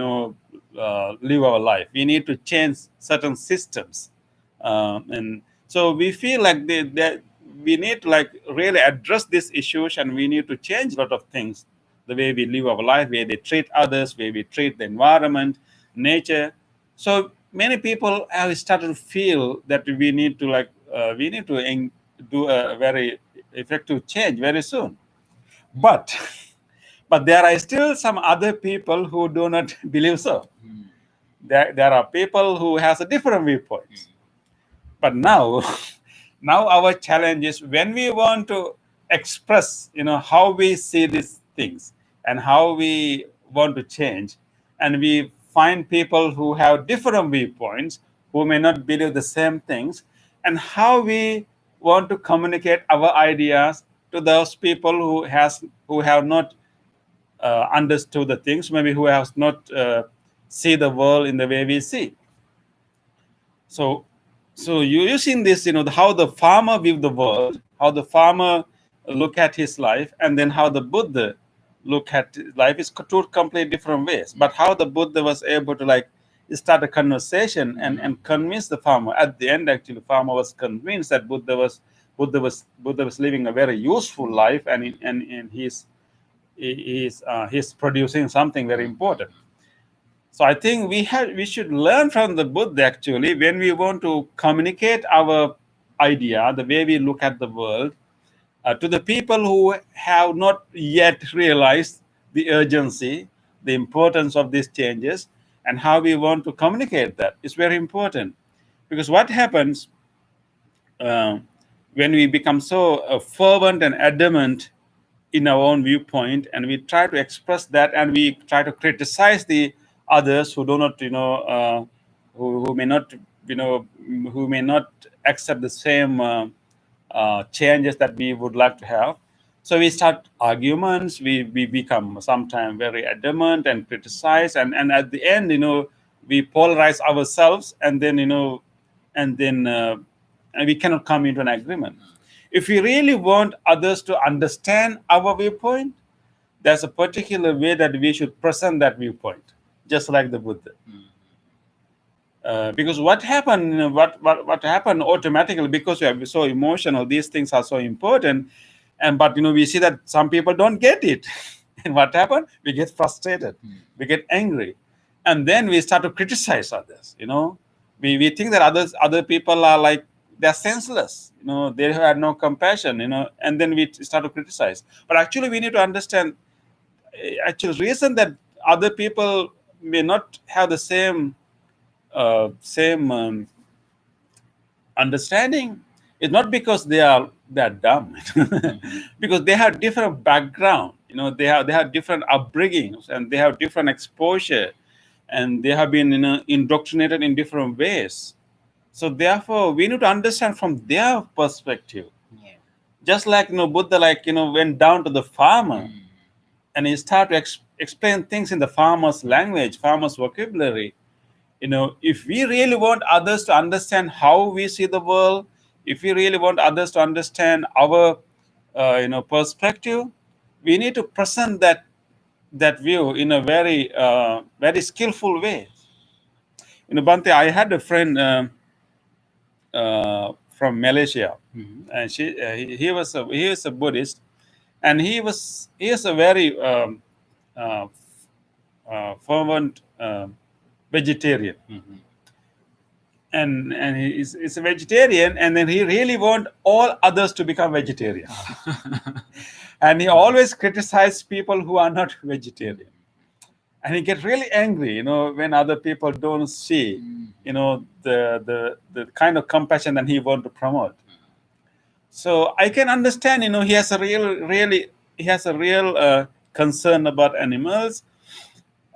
live our life. We need to change certain systems, and so we feel like that we need to really address these issues, and we need to change a lot of things, the way we live our life, way they treat others, way we treat the environment, nature. So many people have started to feel that we need to do a very effective change very soon. But there are still some other people who do not believe so. There are people who has a different viewpoints. But now now our challenge is, when we want to express how we see these things and how we want to change, and we find people who have different viewpoints, who may not believe the same things, and how we want to communicate our ideas to those people who have not understood the things, maybe who has not see the world in the way we see. So you using this, how the farmer view the world, how the farmer look at his life, and then how the Buddha look at life is two completely different ways. But how the Buddha was able to start a conversation and convince the farmer. At the end, actually, the farmer was convinced that Buddha was living a very useful life, and he's producing something very important. So I think we should learn from the Buddha, actually, when we want to communicate our idea, the way we look at the world, to the people who have not yet realized the urgency, the importance of these changes, and how we want to communicate that is very important. Because what happens when we become so fervent and adamant in our own viewpoint, and we try to express that, and we try to criticize the others who do not who may not who may not accept the same changes that we would like to have. So we start arguments, we become sometimes very adamant and criticize, and at the end we polarize ourselves, and then and we cannot come into an agreement. If we really want others to understand our viewpoint, there's a particular way that we should present that viewpoint, just like the Buddha. Because what happened, what happened automatically, because we are so emotional, these things are so important, and but we see that some people don't get it, and what happened? We get frustrated, we get angry, and then we start to criticize others. We think that other people are like they're senseless. They have no compassion. And then we start to criticize. But actually, we need to understand actual reason that other people may not have the same understanding is not because they're dumb, because they have different background. They have different upbringings, and they have different exposure, and they have been indoctrinated in different ways. So therefore, we need to understand from their perspective. Yeah. Just like Buddha, went down to the farmer, and he started to explain things in the farmer's language, farmer's vocabulary. If we really want others to understand how we see the world, if we really want others to understand our perspective, we need to present that view in a very very skillful way. Bante, I had a friend from Malaysia, and he was a Buddhist, and he is a very fervent vegetarian. And he's a vegetarian, and then he really want all others to become vegetarian. And he always criticizes people who are not vegetarian, and he gets really angry when other people don't see the kind of compassion that he want to promote. So I can understand he has a real concern about animals.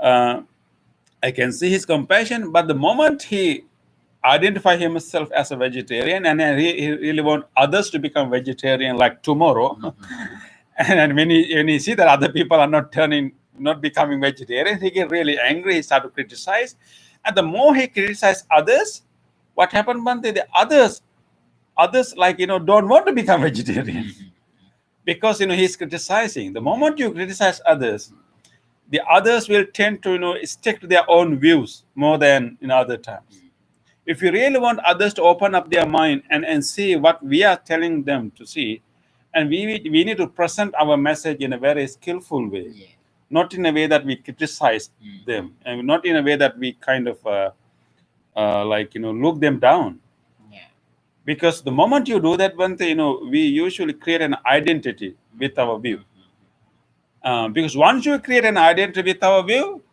I can see his compassion, but the moment he identify himself as a vegetarian, and he really want others to become vegetarian like tomorrow, and when he see that other people are not becoming vegetarian, he get really angry. He start to criticize, and the more he criticize others, what happened, Bante? The others don't want to become vegetarian because he's criticizing. The moment you criticize others, the others will tend to stick to their own views more than in other times. If you really want others to open up their mind and see what we are telling them to see, and we need to present our message in a very skillful way, Yeah. not in a way that we criticize them, and not in a way that we kind of look them down. Yeah. Because the moment you do that, Bante, we usually create an identity with our view. Because once you create an identity with our view,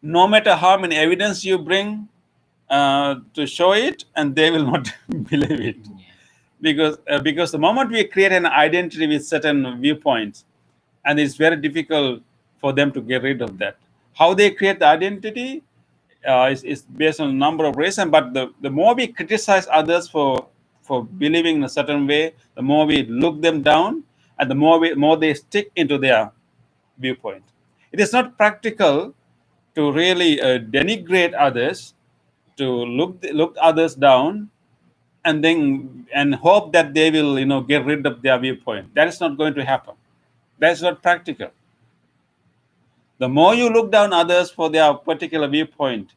no matter how many evidence you bring to show it, and they will not believe it. Because the moment we create an identity with certain viewpoints, and it's very difficult for them to get rid of that. How they create the identity is based on a number of reasons, but the more we criticize others for believing in a certain way, the more we look them down, and the more they stick into their viewpoint. It is not practical to really denigrate others, to look others down, and hope that they will get rid of their viewpoint. That is not going to happen. That's not practical. The more you look down others for their particular viewpoint,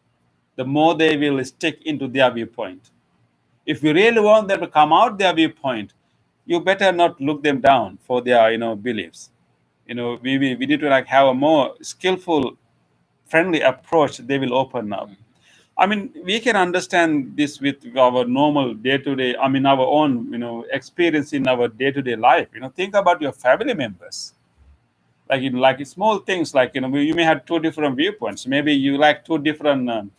the more they will stick into their viewpoint. If you really want them to come out their viewpoint, you better not look them down for their beliefs. We need to have a more skillful, friendly approach. They will open up. I mean, we can understand this with our normal day-to-day, our own, experience in our day-to-day life. Think about your family members. Like small things, like, you may have two different viewpoints. Maybe you like two different,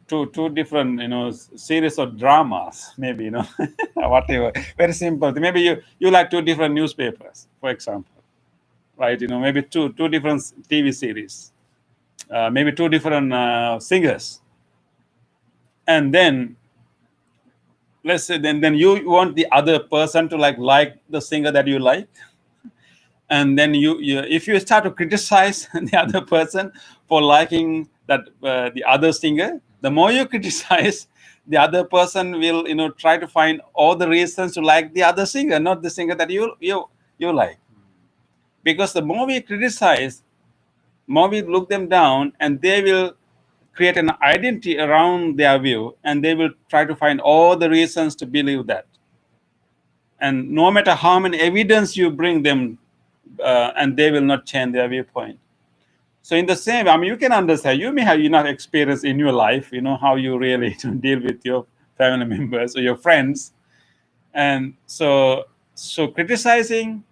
two different, series of dramas, maybe, whatever. Very simple. Maybe you like two different newspapers, for example, right? Maybe two different TV series. Maybe two different singers, and then let's say then you want the other person to like the singer that you like, and then you if you start to criticize the other person for liking that the other singer, the more you criticize, the other person will try to find all the reasons to like the other singer, not the singer that you like. Because the more we criticize, more we look them down, and they will create an identity around their view, and they will try to find all the reasons to believe that. And no matter how many evidence you bring them, and they will not change their viewpoint. So in the same, I mean, you can understand, you may have enough experience in your life, how you really deal with your family members or your friends. And so criticizing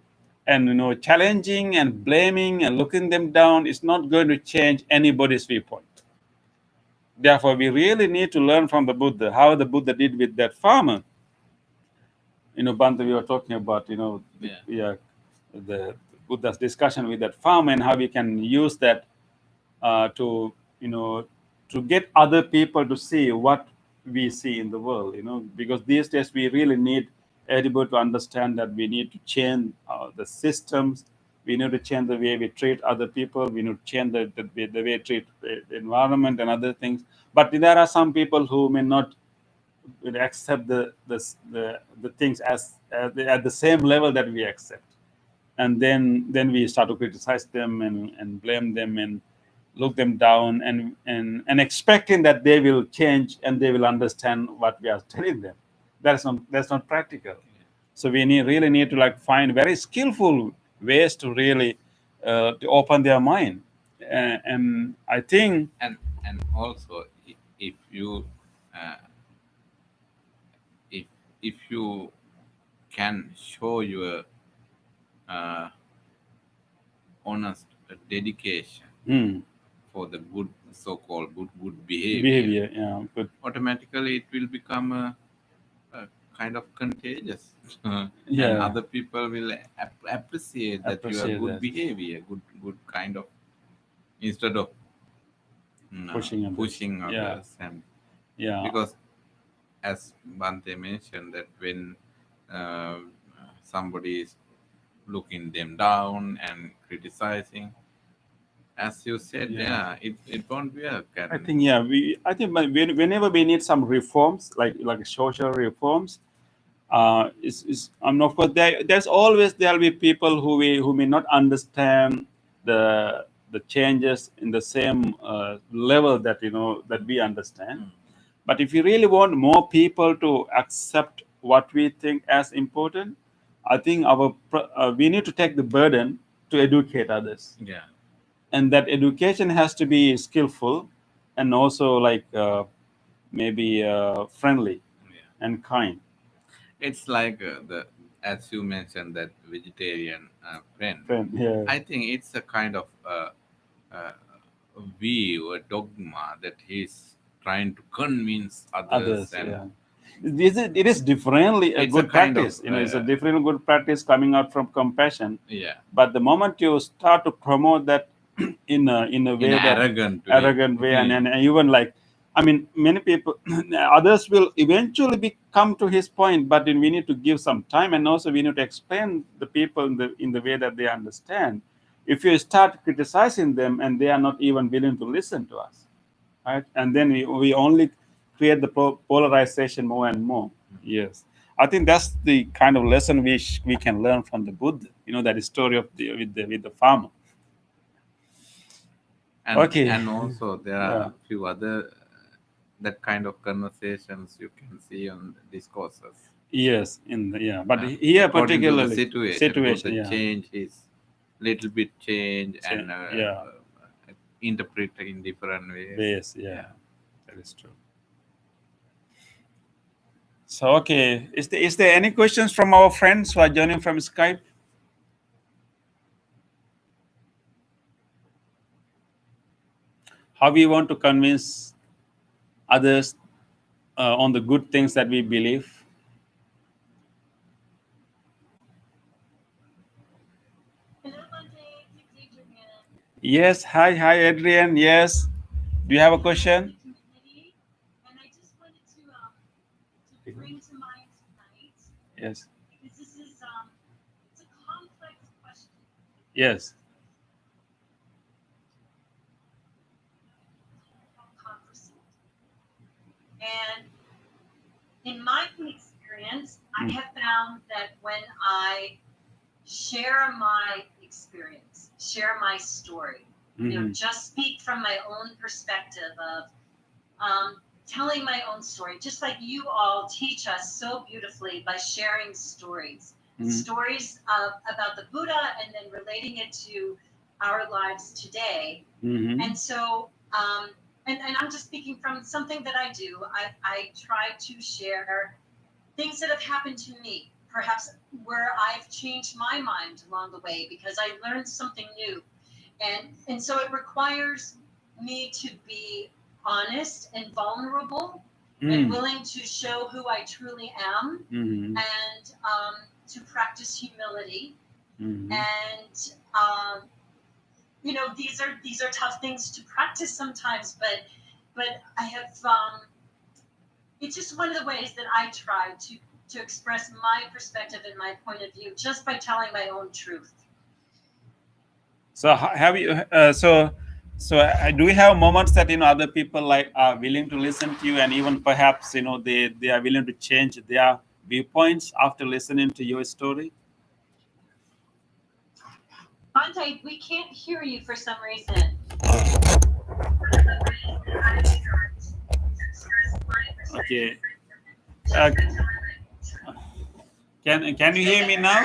and challenging and blaming and looking them down is not going to change anybody's viewpoint. Therefore, we really need to learn from the Buddha, how the Buddha did with that farmer. Bhante, we were talking about, the Buddha's discussion with that farmer and how we can use that to get other people to see what we see in the world, because these days we really need everybody to understand that we need to change the systems. We need to change the way we treat other people. We need to change the way we treat the environment and other things. But there are some people who may not accept the things as at the same level that we accept, and then we start to criticize them and blame them and look them down and expecting that they will change and they will understand what we are telling them. That's not practical. So we really need to find very skillful ways to really to open their mind. And I think And also, if you uh, if you can show your uh, honest dedication mm, for the good, so-called good behavior, behavior, yeah, good. automatically it will become a kind of contagious, and Yeah. other people will appreciate that you have Appreciate good that. behavior, good kind of, instead of Pushing others. pushing Yeah. others. And Yeah. because as Bante mentioned, that when uh, somebody is looking them down and criticizing, as you said, Yeah. it won't work. I And think whenever we need some reforms, like social reforms, of course there'll be people who may not understand the changes in the same level that we understand. But if you really want more people to accept what we think as important, I think we need to take the burden to educate others, yeah, and that education has to be skillful and also maybe friendly yeah. and kind. It's like the as you mentioned, that vegetarian friend. Yeah. I think it's a kind of uh, view, a dogma that he's trying to convince others, Others, and yeah. It is differently a it's a good kind practice. of It's a different good practice coming out from compassion. yeah, But the moment you start to promote that in a way in an that arrogant way, and even I mean, many people, others will eventually come to his point, but then we need to give some time, and also we need to explain the people in the way that they understand. If you start criticizing them and they are not even willing to listen to us, right? And then we only create the polarization more and more. Yes, I think that's the kind of lesson we can learn from the Buddha. That story of with the farmer. Okay. and also there are Yeah. a few other that kind of conversations you can see on discourses. Yes. But here According to the particularly situation, the yeah. change is little bit change and Yeah. interpret in different ways. Yes. Yeah. That is true. So okay, is there any questions from our friends who are joining from Skype? How we want to convince others on the good things that we believe? Yes. Hi, Adrian. Yes. Do you have a question? Yes. Yes. And in my experience, I have found that when I share my experience, share my story, just speak from my own perspective of telling my own story, just like you all teach us so beautifully by sharing stories. Stories about the Buddha and then relating it to our lives today. And so, and I'm just speaking from something that I do. I try to share things that have happened to me, perhaps where I've changed my mind along the way because I learned something new. And so it requires me to be honest and vulnerable and willing to show who I truly am and to practice humility. And these are tough things to practice sometimes, but I have it's just one of the ways that I try to express my perspective and my point of view just by telling my own truth. So have you? Do you have moments that other people like are willing to listen to you, and even perhaps they are willing to change their viewpoints after listening to your story? Bante, we can't hear you for some reason. Okay. Can you hear me now?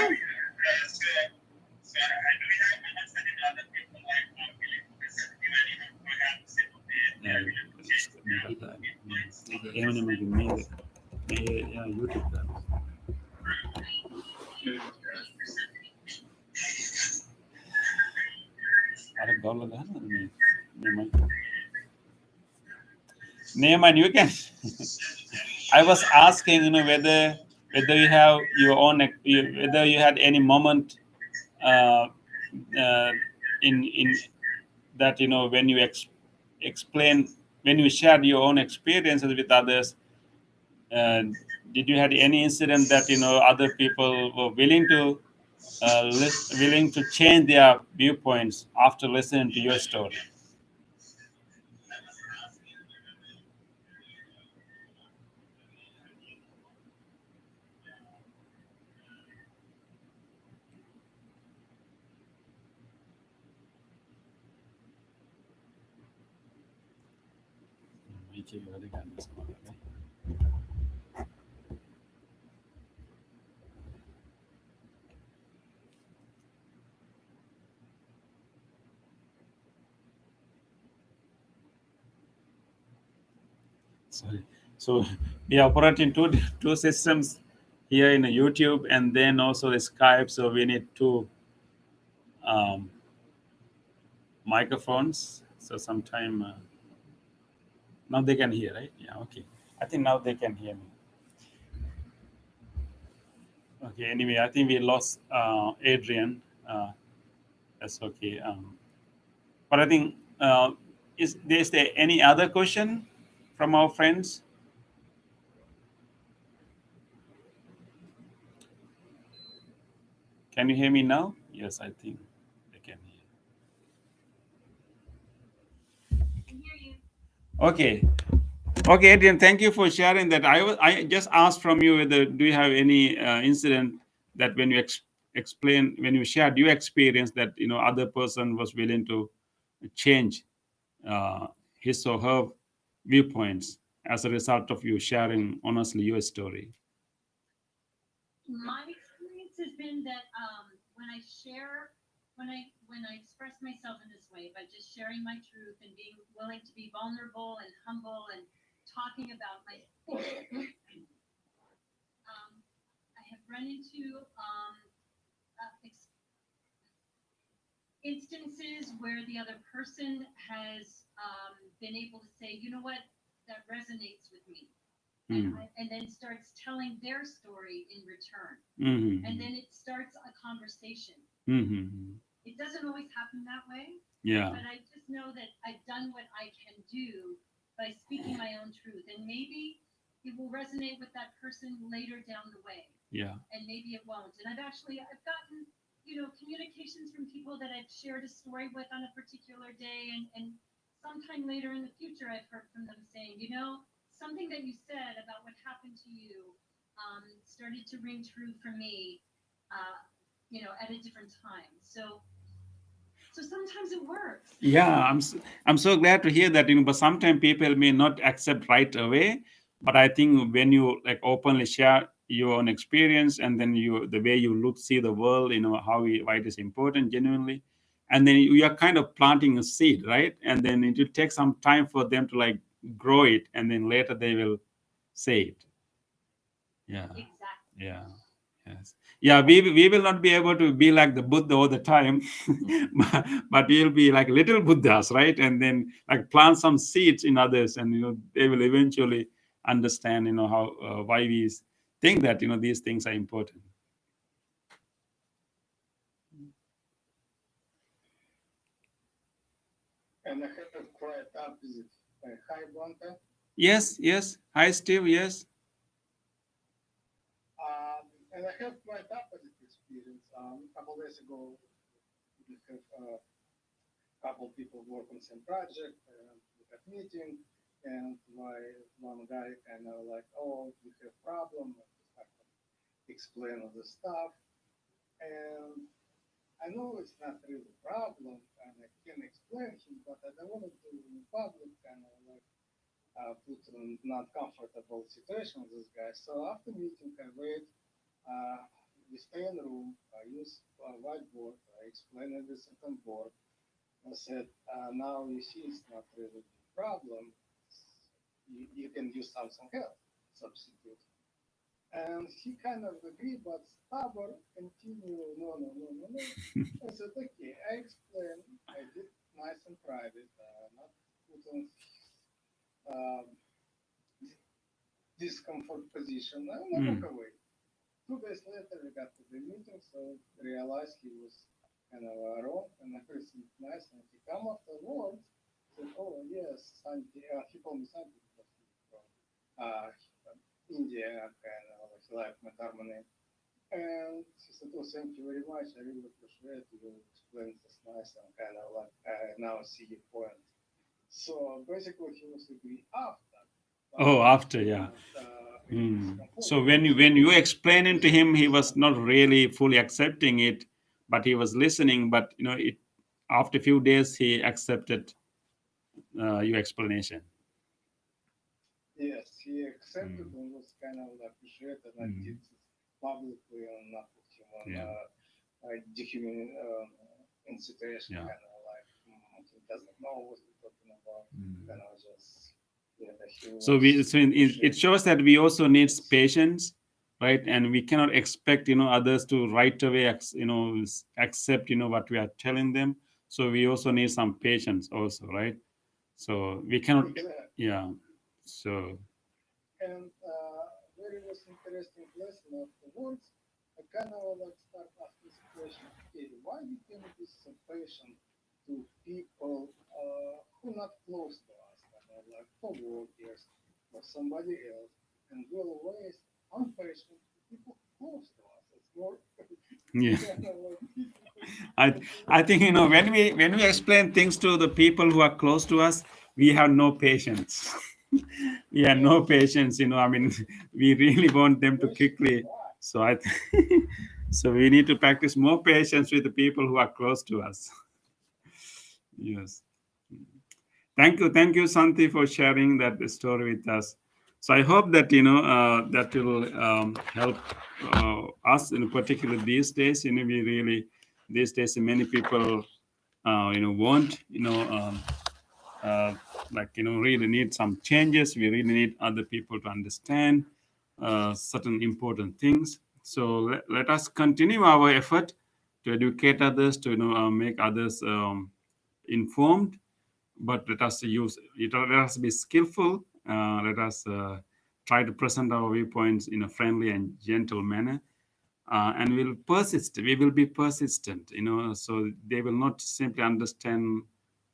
Neyman, you can. I was asking, whether you have your own, whether you had any moment in that when you explain, when you shared your own experiences with others. Did you had any incident that other people were willing to change their viewpoints after listening to your story? Sorry. So we operate in two systems here in YouTube and then also the Skype. So we need two microphones. So sometime now they can hear, right? Yeah. Okay. I think now they can hear me. Okay. Anyway, I think we lost Adrian. That's okay. But I think is there any other question from our friends? Can you hear me now? Yes, I think they can hear. I can hear you. Okay. Okay, Adrian, thank you for sharing that. I just asked from you whether do you have any incident that when you explain, when you shared your experience that other person was willing to change his or her viewpoints as a result of you sharing honestly your story. My experience has been that when I share, when I express myself in this way by just sharing my truth and being willing to be vulnerable and humble and talking about my I have run into instances where the other person has been able to say, you know what, that resonates with me. And then starts telling their story in return. And then it starts a conversation. It doesn't always happen that way. Yeah. But I just know that I've done what I can do by speaking my own truth. And maybe it will resonate with that person later down the way. Yeah. And maybe it won't. And I've gotten, communications from people that I've shared a story with on a particular day. And sometime later in the future, I've heard from them saying, something that you said about what happened to you started to ring true for me, at a different time. So So sometimes it works. Yeah, I'm so glad to hear that. But sometimes people may not accept right away. But I think when you like openly share your own experience, and then the way you see the world, why it is important genuinely, and then you are kind of planting a seed, right? And then it will take some time for them to like grow it, and then later they will say it. Yeah. Exactly. Yeah. Yes. Yeah, we will not be able to be like the Buddha all the time, but we'll be like little Buddhas, right? And then like plant some seeds in others, and they will eventually understand, how why we think that these things are important. And I have quite opposite. Hi, Blanca. Yes, yes. Hi, Steve. Yes. And I have quite opposite experience. A couple days ago, we have a couple people work on same project, and we had meeting, and one guy kind of like, oh, we have problem, and we start to explain all the stuff, and I know it's not really a problem, and I can explain him, but I don't want to do it in public, kind of like put in not comfortable situation with this guy. So after meeting, I wait. We stay in the room. I use a whiteboard. I explain everything on board. I said, now you see it's not really a big problem. You can use something else, substitute. And he kind of agreed, but stubborn, continue, no. I said, okay, I explained, I did nice and private, not put on um, discomfort position. I walk away. 2 days later, we got to the meeting, so realized he was kind of wrong, and everything nice. And he come afterwards, said, "Oh yes, Santi." He called me Santi because he's from India, kind of like my Dharma. And she said, "Oh, thank you very much. I really appreciate you explained this nice, and kind of like I now see your point." So basically, he was agree after. Oh, after, yeah. So when you explained to him, he was not really fully accepting it, but he was listening. But after a few days, he accepted your explanation. Yes, he accepted and was kind of appreciated. I did it publicly and not put him on dehuman situation. Yeah. Kind of like he doesn't know what we're talking about. Kind of just So it shows that we also need patience, right? And we cannot expect others to right away accept what we are telling them. So we also need some patience also, right? So we cannot, yeah. So. And very was interesting lesson afterwards. I kind of like start asking this question: okay, why we can be so patient to people who not close to us, kind of like co-workers or somebody else, and we're always impatient to people close to us? It's more. Yeah. I think when we explain things to the people who are close to us, we have no patience. We have no patience. I mean, we really want them to quickly. So so we need to practice more patience with the people who are close to us. Yes. Thank you, Santi, for sharing that story with us. So I hope that that will help us, particularly these days. We really these days many people want really need some changes. We really need other people to understand certain important things. So let us continue our effort to educate others, to make others informed. But let us be skillful. Let us try to present our viewpoints in a friendly and gentle manner, and we will be persistent. So they will not simply understand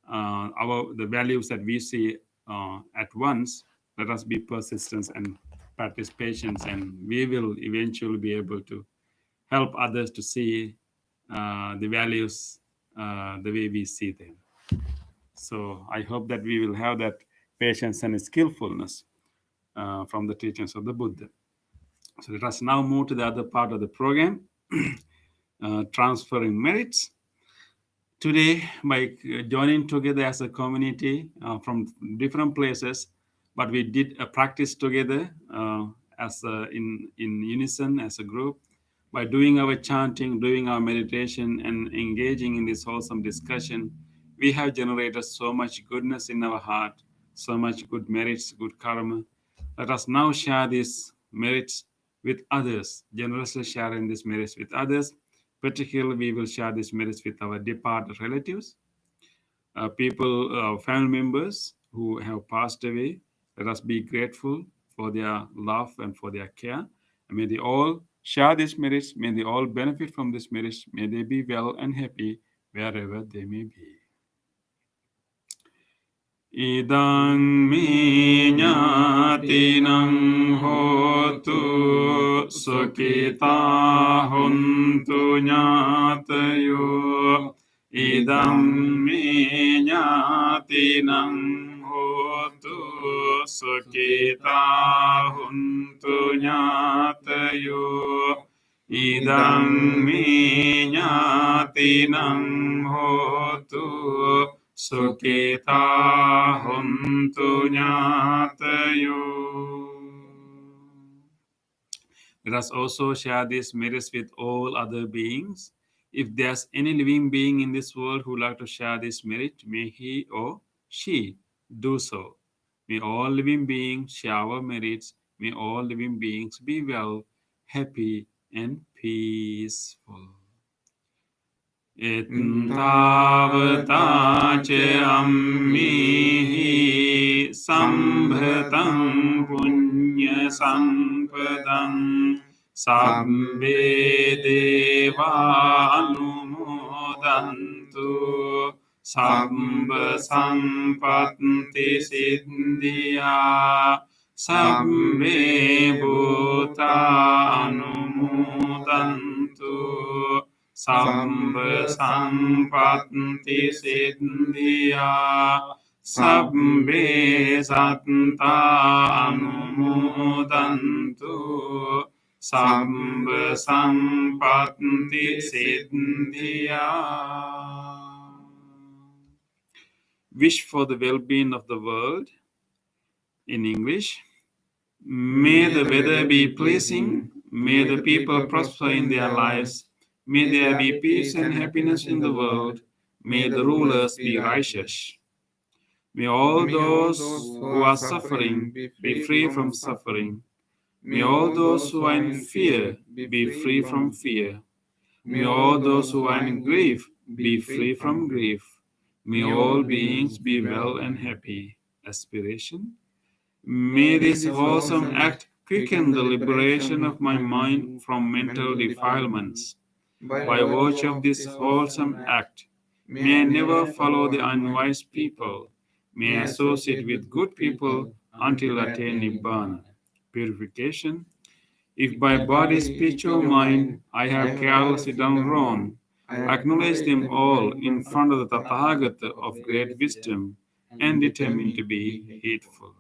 the values that we see at once. Let us be persistent and practice patience, and we will eventually be able to help others to see the values the way we see them. So I hope that we will have that patience and skillfulness from the teachings of the Buddha. So let us now move to the other part of the program, transferring merits. today by joining together as a community from different places, but we did a practice together in unison as a group by doing our chanting, doing our meditation, and engaging in this wholesome discussion. We have generated so much goodness in our heart, so much good merits, good karma. Let us now share these merits with others, generously sharing these merits with others. Particularly, we will share these merits with our departed relatives, family members who have passed away. Let us be grateful for their love and for their care. And may they all share these merits. May they all benefit from these merits. May they be well and happy wherever they may be. Idang me ñātinang hotu sukita hontu ñātayo. Idang me ñātinang hotu sukita hontu ñātayo. Idang me ñātinang hotu Sukita hontu ñātayo. Let us also share these merits with all other beings. If there's any living being in this world who would like to share this merit, may he or she do so. May all living beings share our merits. May all living beings be well, happy, and peaceful. Ettavata ce ammihi sambhatam punya sampadam sabbe deva anumodantu sabba sampatti siddhya sabbe bhuta anumodantu Sambha sampatti siddhya sabbe satta anumodantu sambha sampatti siddhya. Wish for the well-being of the world. In English, may the weather be pleasing, may the people prosper in their lives. May there be peace and happiness in the world. May the rulers be righteous. May all those who are suffering be free from suffering. May all those who are in fear be free from fear. May all those who are in grief be free from grief. May all beings be well and happy. Aspiration. May this wholesome act quicken the liberation of my mind from mental defilements. By virtue of this wholesome act, may I never follow the unwise people. May I associate with good people until I attain Nibbana. Purification. If by body, speech, or mind I have carelessly done wrong, I acknowledge them all in front of the Tathagata of great wisdom and determine to be heedful.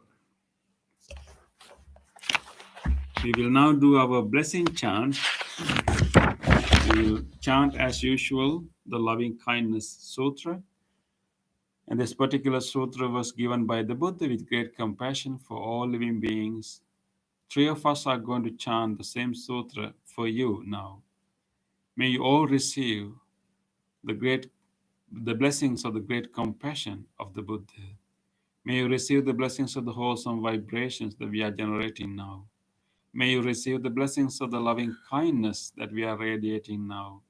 We will now do our blessing chant. We will chant as usual the Loving Kindness Sutra. And this particular sutra was given by the Buddha with great compassion for all living beings. 3 of us are going to chant the same sutra for you now. May you all receive the blessings of the great compassion of the Buddha. May you receive the blessings of the wholesome vibrations that we are generating now. May you receive the blessings of the loving kindness that we are radiating now.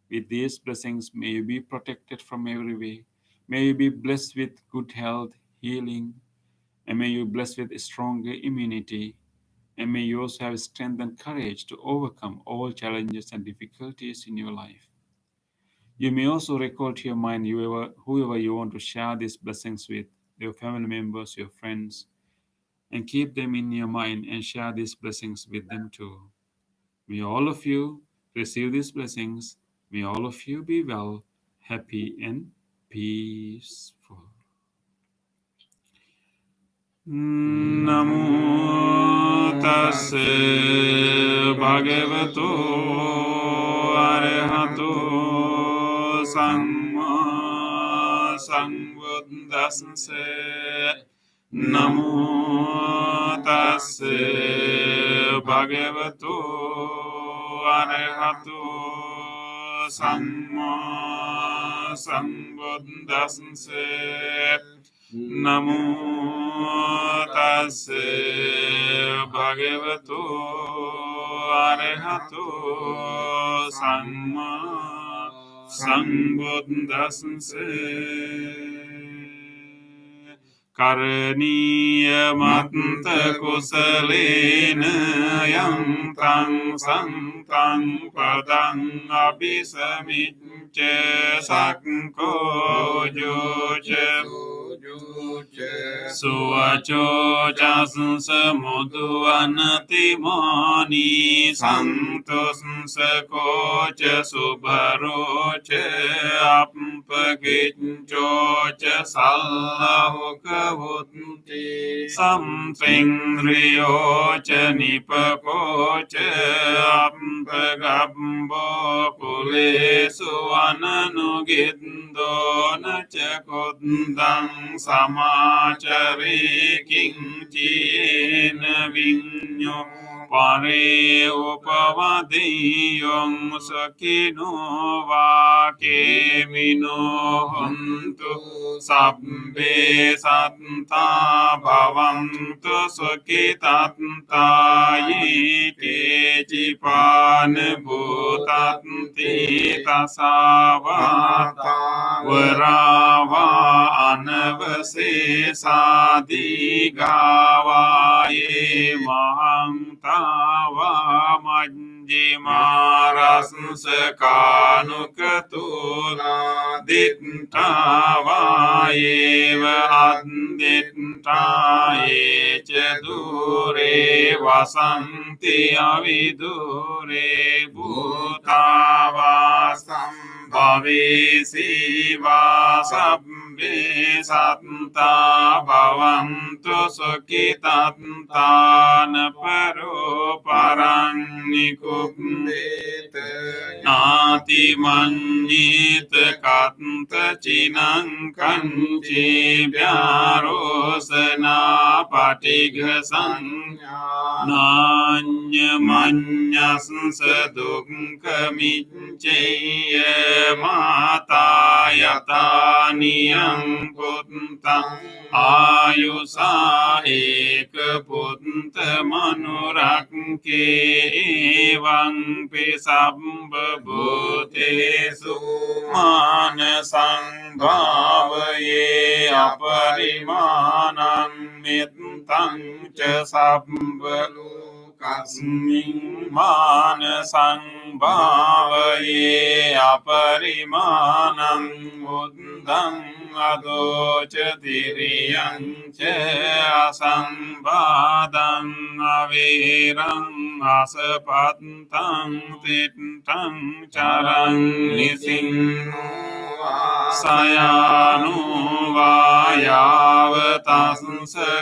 With these blessings, may you be protected from every way. May you be blessed with good health, healing, and may you be blessed with stronger immunity. And may you also have strength and courage to overcome all challenges and difficulties in your life. You may also recall to your mind whoever you want to share these blessings with, your family members, your friends, and keep them in your mind and share these blessings with them too. May all of you receive these blessings. May all of you be well, happy, and peaceful. Namo tassa bhagavato arahato samma බුද්දස්ස නමෝ තස්ස භගවතු අරහතු සම්මා සම්බුද්දස්ස නමෝ තස්ස භගවතු අරහතු සම්මා සම්බුද්දස්ස කරණීය මත්ත කුසලේන යන්තං සන්තං පදං අபிසමිච්ච සක්කෝ ජෝච සුවචෝ චස්ස මුදුවනති මානී සන්තොස්සකෝච සුභරෝච අපපකිච්චෝච සල්ලහුකවුත්ති සම්පෙන්ද්‍රියෝච නිපකෝච අපපගබ්බෝ කුලේසු අනනුගින්දෝනච කුද්දං සමාචරේ කිංචේන විඤ්ඤෝ පරේ උපවදියොං සකිනෝ වාකේමිනෝ හොන්තු සබ්බේ සත්තා භවන්තු සුඛිතත්තායි කේචිපාන භූතත්ති තසාවාතා වරාවා අනවසේසාදී ගාවායේ මහන්තාවා මජ්ජිමාරස්සකානුකතුනා දිට්ඨාවායේව අද්දිට්ඨායේච දුරේ වසන්ති අවිදුරේ භූතාවා භවේසීවා සබ්බේ සත්තා භවන්තු සුඛිතත්තාන පරෝ පරං නිකුම්බේත නාති මඤ්ඤීත කත්ත චිනං කංචේ ව්‍යාරෝසනා පටිඝ සංඥා නාඤ්ඤ මඤ්ඤස්ස දුක්ඛ මිච්ඡේය මාතා යතානියං පුත්තං ආයුසා ඒක පුත්ත මනුරක්කේ එවං පිසම්බ භූතේසු මාන සංභාවයේ අපරිමාණං මෙත්තං ච සම්බලෝ කස්මින් මාන සංභාවයේ අපරිමාණං උද්දං අදෝච තිරියං ච අසංබාදං අවේරං අසපත්තං තිට්ඨං චරං නිසින්නෝ සයානෝ වායාවතස්ස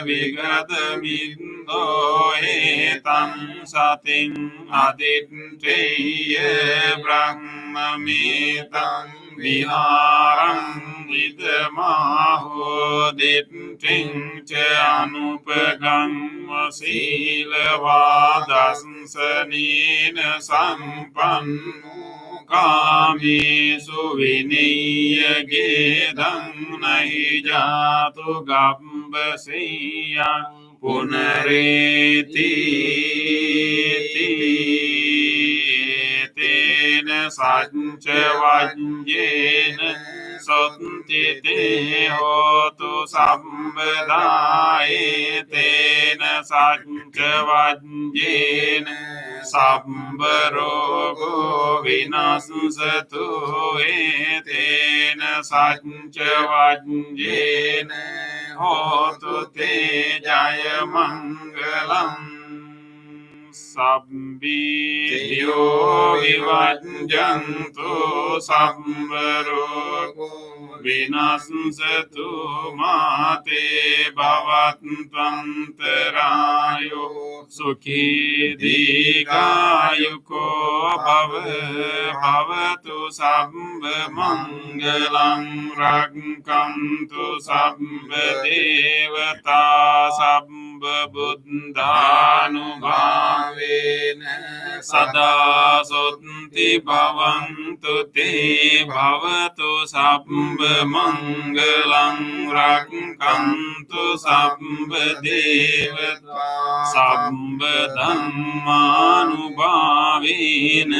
විගතමින්දෝ ඒතං සතින් අදිත්තේය බ්‍රහ්මමේතං විහාරං විදමාහෝ දිට්ඨිං ච අනුපගම්ම සීලවාදස්සනේන සම්පන්නෝ කාමේසු විනීය ගේදං නහි ජාතු ගම්බසෙයං පුනරේති තේන සච්ච වඤ්ඤේන සොත්ති තේ හෝතු සම්බදායේ තේන සච්ච වඤ්ඤේන සම්බ රෝගෝ විනාශසතු ඒතේන සච්ච වඤ්ඤේන හෝතු තේ ජය මංගලං සබ්බීයෝ විවජ්ජන්තු සම්බ රෝගෝ විනස්සතු මාතේ භවත්වන්තරායෝ සුඛී දීඝායුකෝ භවතු සම්බ මංගලං රක්ඛන්තු සම්බ දේවතා සම්බ බුද්ධානුභාවේන සදා සොත්ති භවන්තු තේ භවතු සම්බ මංගලං රක්ඛන්තු සම්බ දේවතා සම්බ ධම්මානුභාවේන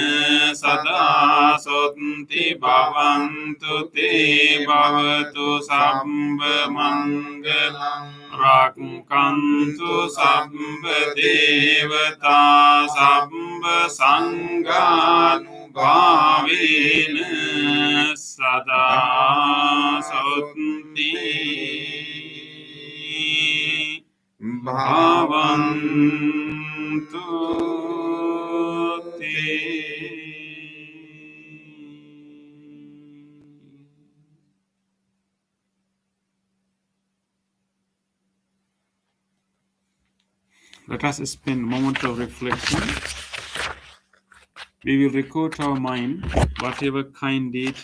සදා සොත්ති භවන්තු තේ භවතු සම්බ මංගලං රක්ඛන්තු සම්බ දේවතා සම්බ සංඝානුභාවේන සදා සොත්ති භවන්තු Let us spend a moment of reflection. We will record to our mind whatever kind deed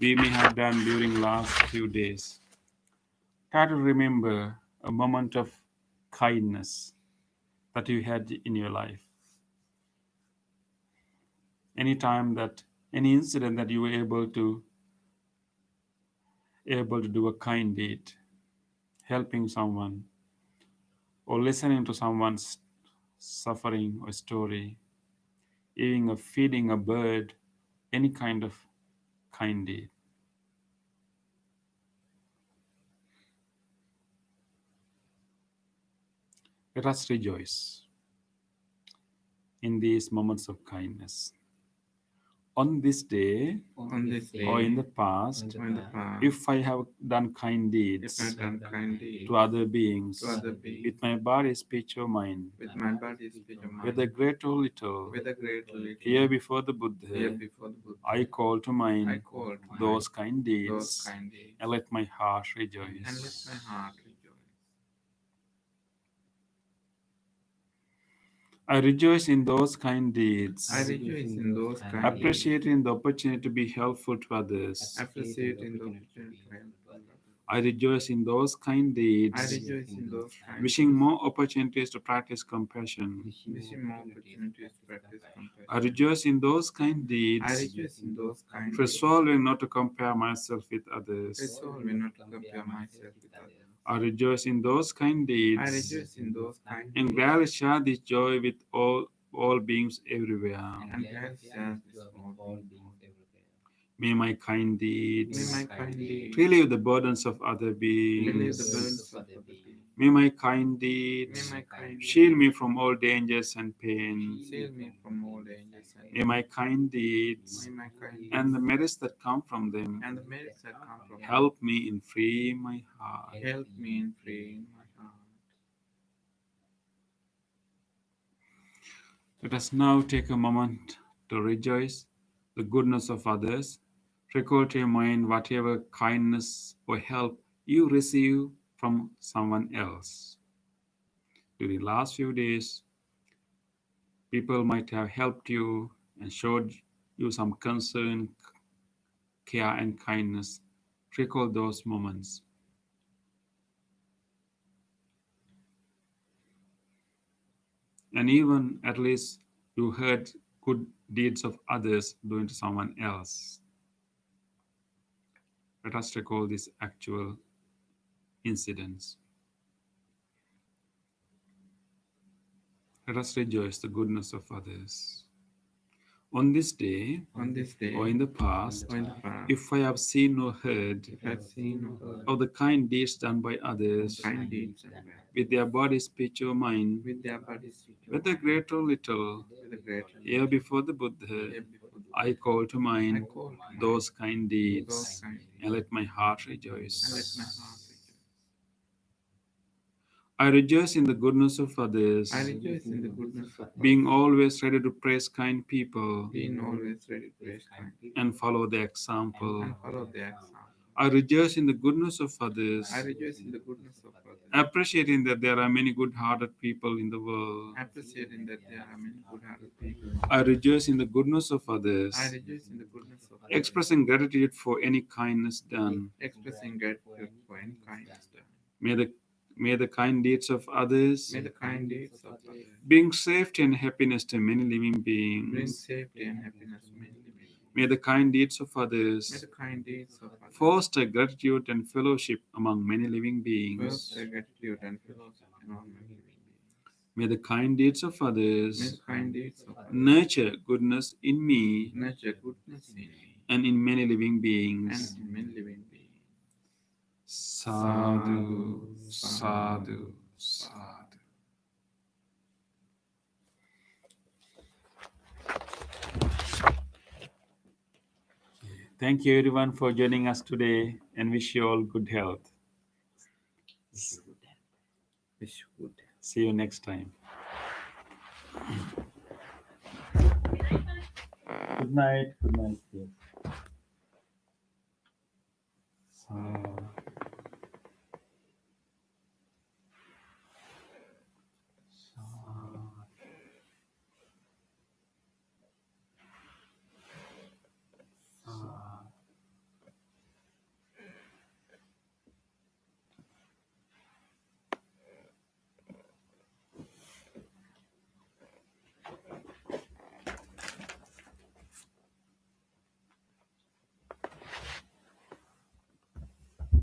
we may have done during last few days. Try to remember a moment of kindness that you had in your life. Any incident that you were able to do a kind deed, helping someone, or listening to someone's suffering or story, even feeding a bird, any kind of kind deed. Let us rejoice in these moments of kindness. On this day, or in the past, if I have done kind deeds to other beings, with my body, speech, or mind, whether great or little, here before the Buddha, I call to mind those kind deeds, and let my heart rejoice. I rejoice in those kind deeds, appreciating the opportunity to be helpful to others. I rejoice in those kind deeds, wishing more opportunities to practice compassion. I rejoice in those kind deeds, resolving not to compare myself with others. I rejoice in those kind deeds, and gladly share this joy with all beings everywhere. May my kind deeds relieve the burdens of other beings. May my kind deeds shield me from all dangers and pain. May my kind deeds and the merits that come from them help me in freeing my heart. Let us now take a moment to rejoice the goodness of others. Recall to your mind whatever kindness or help you receive from someone else. During the last few days, people might have helped you and showed you some concern, care, and kindness. Recall those moments. And even at least you heard good deeds of others doing to someone else. Let us recall these actual incidents. Let us rejoice the goodness of others. On this day, or in the past, if I have seen or heard of the kind deeds done by others, with their body, speech, or mind, whether great or little, here before the Buddha, I call to mind those kind deeds, and let my heart rejoice. I rejoice in the goodness of others, being always ready to praise kind people and follow their example. I rejoice in the goodness of others, I rejoice in the goodness of others, appreciating that there are many good-hearted people in the world. appreciating that there are many good-hearted people. I rejoice in the goodness of others, I rejoice in the goodness of others, expressing gratitude for any kindness done. expressing gratitude for any kindness done. May the kind deeds of others May the kind deeds of others bring safety and happiness to many living bring beings. safety and happiness to many living. May the kind deeds of May others the kind deeds of others foster gratitude and fellowship among many living beings. foster gratitude and fellowship among many living beings. May the kind deeds of May others the kind deeds of others nurture goodness in me nurture goodness in me and in many living and beings. in many living beings. Sadhu, sadhu, sadhu. Thank you everyone for joining us today and wish you all good health. Wish you good. See you next time. Good night. Good night. Yes.